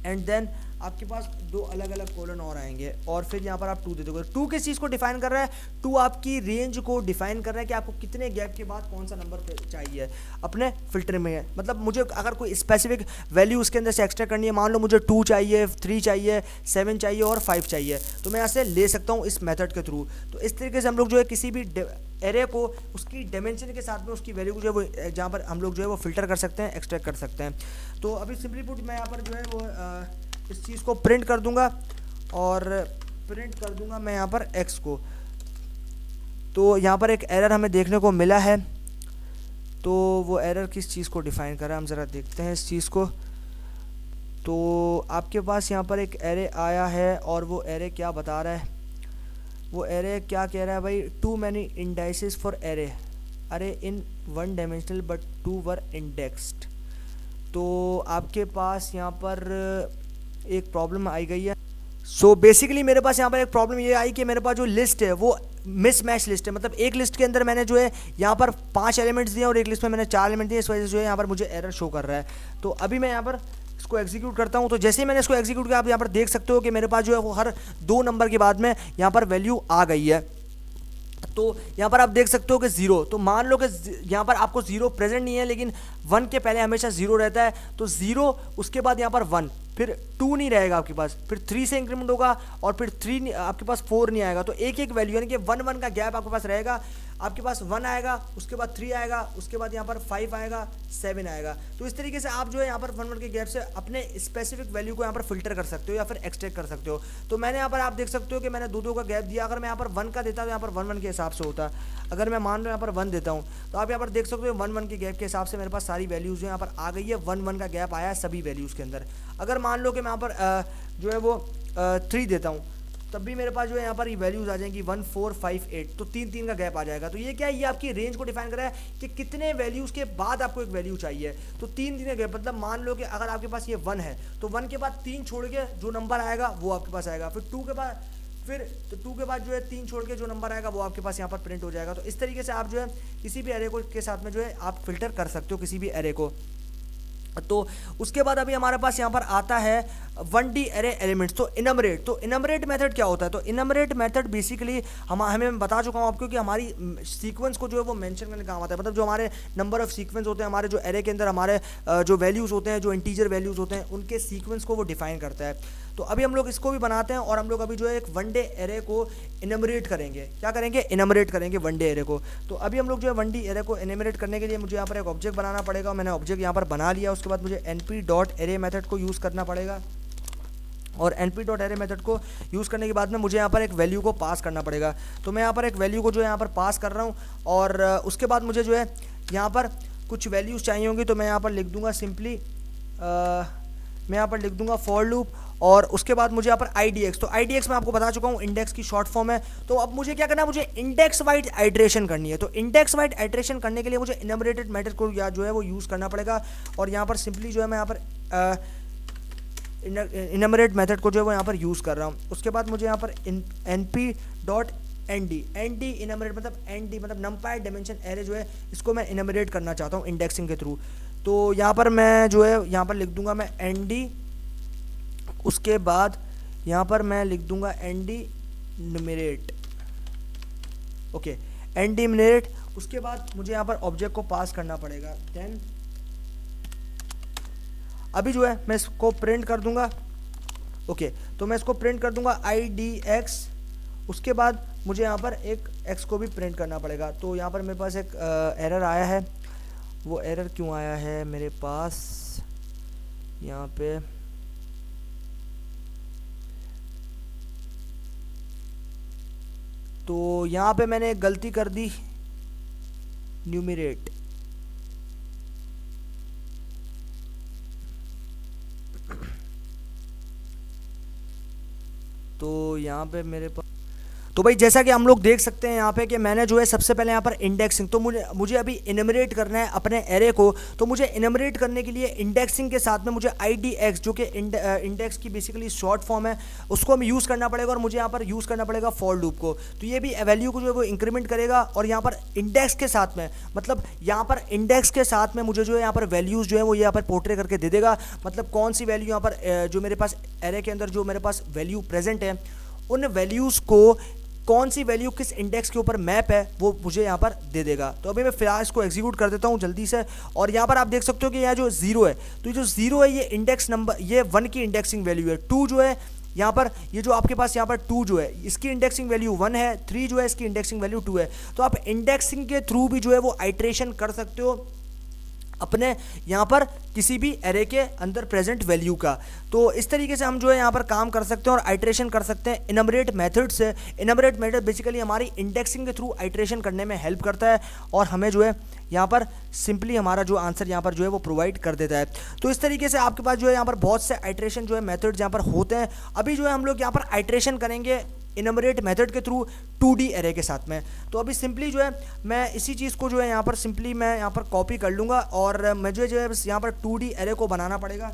एंड देन आपके पास दो अलग अलग कोलन और आएंगे और फिर यहाँ पर आप 2 दे दोगे। 2 किस चीज़ को डिफाइन कर रहा है, 2 आपकी रेंज को डिफाइन कर रहा है कि आपको कितने गैप के बाद कौन सा नंबर चाहिए अपने फिल्टर में। मतलब मुझे अगर कोई स्पेसिफिक वैल्यू उसके अंदर से एक्सट्रैक्ट करनी है, मान लो मुझे 2 चाहिए, 3 चाहिए, 7 चाहिए और 5 चाहिए, तो मैं यहाँ से ले सकता हूँ इस मेथड के थ्रू। तो इस तरीके से हम लोग जो है किसी भी एरे को उसकी डायमेंशन के साथ में उसकी वैल्यू को जो है वो जहाँ पर हम लोग जो है वो फिल्टर कर सकते हैं, एक्सट्रैक्ट कर सकते हैं। तो अभी सिंपली पुट मैं यहाँ पर जो है वो इस चीज़ को प्रिंट कर दूंगा और प्रिंट कर दूंगा मैं यहाँ पर x को। तो यहाँ पर एक एरर हमें देखने को मिला है, तो वो एरर किस चीज़ को डिफाइन कर रहा है हम ज़रा देखते हैं इस चीज़ को। तो आपके पास यहाँ पर एक एरे आया है और वो एरे क्या बता रहा है, वो एरे क्या कह रहा है भाई, टू मैनी इंडाइसेस फॉर अरे इन 1 डायमेंशनल बट 2 वर इंडेक्स्ड। तो आपके पास यहाँ पर एक प्रॉब्लम आई गई है। सो बेसिकली मेरे पास यहाँ पर एक प्रॉब्लम ये आई कि मेरे पास जो लिस्ट है वो मिसमैच लिस्ट है। मतलब एक लिस्ट के अंदर मैंने जो है यहाँ पर 5 एलिमेंट्स दिए और एक लिस्ट में मैंने 4 एलिमेंट दिए, इस वजह से जो है यहाँ पर मुझे एरर शो कर रहा है। तो अभी मैं यहाँ पर इसको एग्जीक्यूट करता हूँ। तो जैसे ही मैंने इसको एग्जीक्यूट किया आप यहाँ पर देख सकते हो कि मेरे पास जो है वो हर 2 नंबर के बाद में यहाँ पर वैल्यू आ गई है। तो यहाँ पर आप देख सकते हो कि 0, तो मान लो कि यहाँ पर आपको 0 प्रेजेंट नहीं है लेकिन 1 के पहले हमेशा 0 रहता है। तो 0 उसके बाद यहाँ पर 1, फिर 2 नहीं रहेगा आपके पास, फिर 3 से इंक्रीमेंट होगा और फिर 3 आपके पास 4 नहीं आएगा। तो एक एक वैल्यू यानी कि 1 1 का गैप आपके पास रहेगा। आपके पास 1 आएगा, उसके बाद 3 आएगा, उसके बाद यहाँ पर 5 आएगा, 7 आएगा। तो इस तरीके से आप जो है यहाँ पर 1 1 के गैप से अपने स्पेसिफिक वैल्यू को यहाँ पर फिल्टर कर सकते हो या फिर एक्सट्रैक्ट कर सकते हो। तो मैंने यहाँ पर आप देख सकते हो कि मैंने 2 2 का गैप दिया। अगर मैं यहाँ पर 1 का देता तो यहाँ पर 1 1 के हिसाब से होता। अगर मैं मान लो यहाँ पर 1 देता हूँ तो आप यहाँ पर देख सकते हो 1 1 के गैप के हिसाब से मेरे पास सारी वैल्यूज़ यहाँ पर आ गई है। 1 1 का गैप आया है सभी वैल्यूज़ के अंदर। अगर मान लो कि मैं यहाँ पर जो है वो 3 देता हूँ तब भी मेरे पास जो है यहाँ पर ये वैल्यूज़ आ जाएंगी 1 4 5 8, तो 3 3 का गैप आ जाएगा। तो ये क्या है, ये आपकी रेंज को डिफाइन कर रहा है कि कितने वैल्यूज़ के बाद आपको एक वैल्यू चाहिए। तो 3 3 का गैप मतलब मान लो कि अगर आपके पास ये 1 है तो 1 के बाद 3 छोड़ के जो नंबर आएगा वो आपके पास आएगा, फिर 2 के बाद तो 2 के बाद जो है 3 छोड़ के जो नंबर आएगा वो आपके पास यहाँ पर प्रिंट हो जाएगा। तो इस तरीके से आप जो है किसी भी एरे को के साथ में जो है आप फिल्टर कर सकते हो किसी भी एरे को। तो उसके बाद अभी हमारे पास यहाँ पर आता है 1D एरे एलिमेंट्स। तो इनमरेट, तो इनमरेट मेथड क्या होता है, तो इनमरेट मेथड बेसिकली हमें बता चुका हूँ आपको कि हमारी सीक्वेंस को जो है वो मेंशन करने का काम आता है। मतलब जो हमारे नंबर ऑफ सीक्वेंस होते हैं हमारे जो एरे के अंदर हमारे जो वैल्यूज़ होते हैं, जो इंटीजर वैल्यूज़ होते हैं, उनके सीक्वेंस को वो डिफाइन करता है। तो अभी हम लोग इसको भी बनाते हैं और हम लोग अभी जो है एक 1D एरे को इनमरेट करेंगे। क्या करेंगे, इनमरेट करेंगे 1D एरे को। तो अभी हम लोग जो है 1D एरे को इनमरेट करने के लिए मुझे यहाँ पर एक ऑब्जेक्ट बनाना पड़ेगा। मैंने ऑब्जेक्ट यहाँ पर बना लिया। उसके बाद मुझे np.array मेथड को यूज़ करना पड़ेगा और np.array मेथड को यूज़ करने के बाद में मुझे यहाँ पर एक वैल्यू को पास करना पड़ेगा। तो मैं यहाँ पर एक वैल्यू को जो है यहाँ पर पास कर रहा हूँ और उसके बाद मुझे जो है यहाँ पर कुछ वैल्यूज़ चाहिए होंगी। तो मैं यहाँ पर लिख दूँगा सिंपली मैं यहाँ पर लिख दूँगा फॉर लूप और उसके बाद मुझे यहाँ पर IDX। तो IDX मैं आपको बता चुका हूँ इंडेक्स की शॉर्ट फॉर्म है। तो अब मुझे क्या करना है, मुझे इंडेक्स वाइड आइट्रेशन करनी है। तो इंडेक्स वाइड आइट्रेशन करने के लिए मुझे इनमरेटेड मेथड को या जो है वो यूज़ करना पड़ेगा और यहाँ पर सिंपली जो है मैं यहाँ पर इनमरेट मेथड को जो है वो यहाँ पर यूज़ कर रहा हूँ। उसके बाद मुझे यहाँ पर np.nd इनमरेट मतलब nd मतलब नंपाई डायमेंशन एरे जो है इसको मैं इनमरेट करना चाहता हूँ इंडेक्सिंग के थ्रू। तो यहाँ पर मैं जो है यहाँ पर लिख दूंगा मैं nd, उसके बाद यहाँ पर मैं लिख दूंगा nd numerator. Okay, nd numerator. उसके बाद मुझे यहाँ पर ऑब्जेक्ट को पास करना पड़ेगा। देन अभी जो है मैं इसको प्रिंट कर दूंगा। ओके, तो मैं इसको प्रिंट कर दूंगा IDX। उसके बाद मुझे यहाँ पर एक x को भी प्रिंट करना पड़ेगा। तो यहाँ पर मेरे पास एक एरर आया है। वो एरर क्यों आया है मेरे पास यहाँ पे, तो यहाँ पे मैंने एक गलती कर दी न्यूमरेट। तो यहाँ पे मेरे पास, तो भाई जैसा कि हम लोग देख सकते हैं यहाँ पे कि मैंने जो है सबसे पहले यहाँ पर इंडेक्सिंग, तो मुझे अभी इनमरेट करना है अपने एरे को। तो मुझे इनमरेट करने के लिए इंडेक्सिंग के साथ में मुझे IDX जो कि इंडेक्स की बेसिकली शॉर्ट फॉर्म है, उसको हमें यूज़ करना पड़ेगा और मुझे यहाँ पर यूज़ करना पड़ेगा फॉर लूप को। तो ये भी वैल्यू को जो है वो इंक्रीमेंट करेगा और यहाँ पर इंडेक्स के साथ में, मतलब यहाँ पर इंडेक्स के साथ में मुझे जो है यहाँ पर वैल्यूज़ जो है वो यहाँ पर पोर्ट्रे करके दे देगा। मतलब कौन सी वैल्यू यहाँ पर जो मेरे पास एरे के अंदर जो मेरे पास वैल्यू प्रेजेंट है, उन वैल्यूज़ को कौन सी वैल्यू किस इंडेक्स के ऊपर मैप है वो मुझे यहाँ पर दे देगा। तो अभी मैं फिलहाल इसको एग्जीक्यूट कर देता हूँ जल्दी से। और यहाँ पर आप देख सकते हो कि यहाँ जो 0 है, तो ये जो 0 है ये इंडेक्स नंबर, ये 1 की इंडेक्सिंग वैल्यू है। 2 जो है यहाँ पर, ये जो आपके पास यहाँ पर 2 जो है इसकी इंडेक्सिंग वैल्यू 1 है। 3 जो है इसकी इंडेक्सिंग वैल्यू 2 है। तो आप इंडेक्सिंग के थ्रू भी जो है वो आइट्रेशन कर सकते हो अपने यहाँ पर किसी भी एरे के अंदर प्रेजेंट वैल्यू का। तो इस तरीके से हम जो है यहाँ पर काम कर सकते हैं और आइट्रेशन कर सकते हैं इनमरेट मेथड से। इनमरेट मेथड बेसिकली हमारी इंडेक्सिंग के थ्रू आइट्रेशन करने में हेल्प करता है और हमें जो है यहाँ पर सिंपली हमारा जो आंसर यहाँ पर जो है वो प्रोवाइड कर देता है। तो इस तरीके से आपके पास जो है यहाँ पर बहुत से आइट्रेशन जो है मेथड्स यहाँ पर होते हैं। अभी जो है हम लोग यहाँ पर आइट्रेशन करेंगे इनमरेट मेथड के थ्रू 2D एरे के साथ में। तो अभी सिंपली जो है मैं इसी चीज़ को जो है यहाँ पर सिंपली मैं यहाँ पर कॉपी कर लूँगा और मुझे जो है बस यहाँ पर 2D एरे को बनाना पड़ेगा।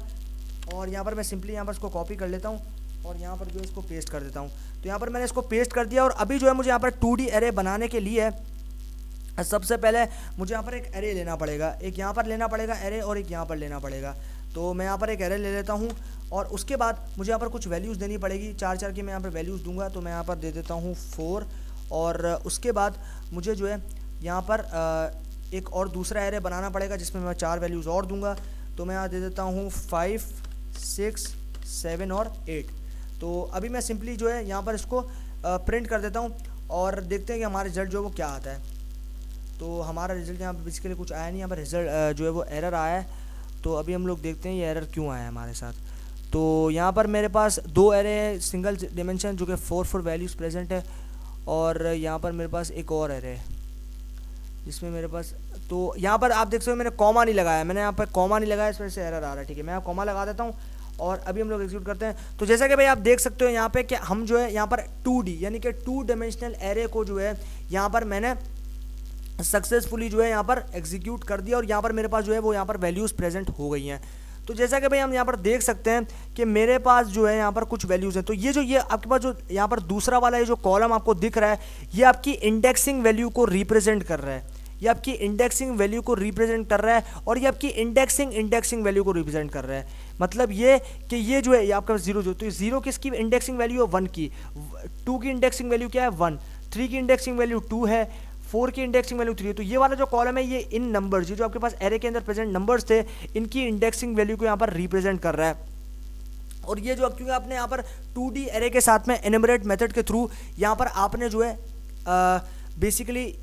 और यहाँ पर मैं सिंपली यहाँ पर इसको कॉपी कर लेता हूँ और यहाँ पर जो है इसको पेस्ट कर देता हूँ। तो यहाँ पर मैंने इसको पेस्ट कर दिया और अभी जो है मुझे यहाँ पर 2D एरे बनाने के लिए सबसे पहले मुझे यहाँ पर एक एरे लेना पड़ेगा, एक यहाँ पर लेना पड़ेगा एरे और एक यहाँ पर लेना पड़ेगा। तो मैं यहाँ पर एक एरे ले लेता हूँ और उसके बाद मुझे यहाँ पर कुछ वैल्यूज़ देनी पड़ेगी, 4 की मैं यहाँ पर वैल्यूज़ दूंगा। तो मैं यहाँ पर दे देता हूँ 4 और उसके बाद मुझे जो है यहाँ पर एक और दूसरा एरे बनाना पड़ेगा जिसमें मैं 4 वैल्यूज़ और दूंगा। तो मैं यहाँ दे देता हूँ 5, 6, 7 और 8। तो अभी मैं सिंपली जो है यहाँ पर इसको प्रिंट कर देता हूँ और देखते हैं कि हमारा रिजल्ट जो है वो क्या आता है। तो हमारा रिजल्ट यहाँ पर बेसिकली कुछ आया नहीं, यहाँ पर रिजल्ट जो है वो एरर आया है। तो अभी हम लोग देखते हैं ये एरर क्यों आया है हमारे साथ। तो यहाँ पर मेरे पास 2 एरे है सिंगल डिमेंशन जो कि 4 वैल्यूज़ प्रेजेंट है और यहाँ पर मेरे पास एक और एरे है जिसमें मेरे पास, तो यहाँ पर आप देख सकते हो मैंने कॉमा नहीं लगाया, मैंने यहाँ पर कॉमा नहीं लगाया, इस वजह से एरर आ रहा है। ठीक है, मैं कॉमा लगा देता हूँ और अभी हम लोग एग्जीक्यूट करते हैं। तो जैसा कि भाई आप देख सकते हो यहाँ पे कि हम जो है यहाँ पर 2D यानी कि 2 डायमेंशनल एरे को जो है यहाँ पर मैंने सक्सेसफुली जो है यहाँ पर एग्जीक्यूट कर दिया और यहाँ पर मेरे पास जो है वो यहाँ पर वैल्यूज़ प्रेजेंट हो गई हैं। तो जैसा कि भाई हम यहाँ पर देख सकते हैं कि मेरे पास जो है यहाँ पर कुछ वैल्यूज़ हैं। तो ये आपके पास जो यहाँ पर दूसरा वाला ये जो कॉलम आपको दिख रहा है ये आपकी इंडेक्सिंग वैल्यू को रिप्रेजेंट कर रहा है, ये आपकी इंडेक्सिंग वैल्यू को रिप्रेजेंट कर रहा है और ये आपकी इंडेक्सिंग वैल्यू को रिप्रेजेंट कर रहा है। मतलब ये कि ये जो है ये आपका 0 जो, तो 0 किसकी इंडेक्सिंग वैल्यू है 1 की, 2 की इंडेक्सिंग वैल्यू क्या है 1, 3 की इंडेक्सिंग वैल्यू 2 है, 4 की इंडेक्सिंग वैल्यू 3 है। तो ये वाला जो कॉलम है ये इन नंबर्स, ये जो आपके पास एरे के अंदर प्रेजेंट नंबर्स थे इनकी इंडेक्सिंग वैल्यू को यहाँ पर रिप्रेजेंट कर रहा है। और ये जो क्योंकि आपने यहाँ पर 2D एरे के साथ में एनुमरेट मेथड के थ्रू यहाँ पर आपने जो है बेसिकली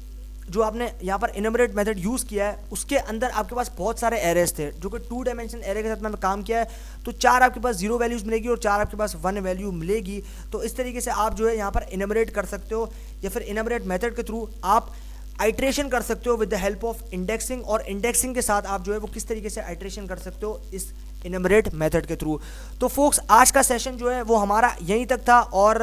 जो आपने यहाँ पर एनुमरेट मेथड यूज़ किया है उसके अंदर आपके पास बहुत सारे एरेज थे जो कि 2 डायमेंशन एरे के साथ मैंने काम किया है। तो 4 आपके पास 0 वैल्यूज़ मिलेगी और 4 आपके पास 1 वैल्यू मिलेगी। तो इस तरीके से आप जो है यहाँ पर एनुमरेट कर सकते हो या फिर एनुमरेट मेथड के थ्रू आप आइट्रेशन कर सकते हो with the help of indexing. और इंडेक्सिंग के साथ आप जो है वो किस तरीके से आइट्रेशन कर सकते हो इस एनुमरेट मेथड के थ्रू। तो फोक्स आज का सेशन जो है वो हमारा यहीं तक था और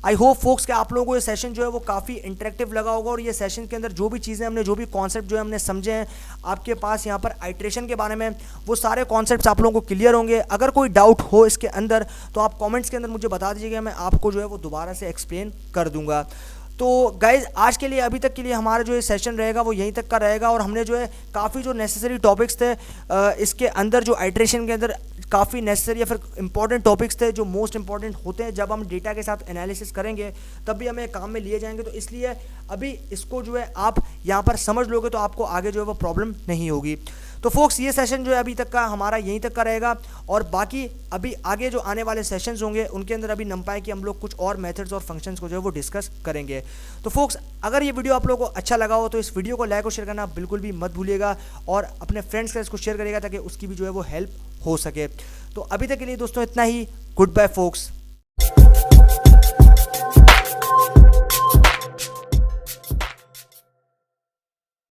आई होप फोक्स कि आप लोगों को ये सेशन जो है वो काफ़ी इंटरेक्टिव लगा होगा और ये सेशन के अंदर जो भी चीज़ें हमने जो भी कॉन्सेप्ट जो है हमने समझे हैं आपके पास यहाँ पर आइट्रेशन के बारे में वो सारे कॉन्सेप्ट्स आप लोगों को क्लियर होंगे। अगर कोई डाउट हो इसके अंदर तो आप कॉमेंट्स के अंदर मुझे बता दीजिएगा, मैं आपको जो है वो दोबारा से एक्सप्लेन कर दूँगा। तो गाइज आज के लिए अभी तक के लिए हमारा जो ये सेशन रहेगा वो यहीं तक का रहेगा और हमने जो है काफ़ी जो नेसेसरी टॉपिक्स थे इसके अंदर जो आइट्रेशन के अंदर काफ़ी नेसेसरी या फिर इंपॉर्टेंट टॉपिक्स थे जो मोस्ट इंपॉर्टेंट होते हैं जब हम डेटा के साथ एनालिसिस करेंगे तब भी हमें काम में लिए जाएंगे। तो इसलिए अभी इसको जो है आप यहाँ पर समझ लोगे तो आपको आगे जो है वो प्रॉब्लम नहीं होगी। तो फोक्स ये सेशन जो है अभी तक का हमारा यहीं तक का रहेगा और बाकी अभी आगे जो आने वाले सेशंस होंगे उनके अंदर अभी NumPy की हम लोग कुछ और मेथड्स और फंक्शंस को जो है वो डिस्कस करेंगे। तो फोक्स अगर ये वीडियो आप लोगों को अच्छा लगा हो तो इस वीडियो को लाइक और शेयर करना बिल्कुल भी मत भूलिएगा और अपने फ्रेंड्स के साथ इसको शेयर करिएगा ताकि उसकी भी जो है वो हेल्प हो सके। तो अभी तक के लिए दोस्तों इतना ही, गुड बाय फोक्स।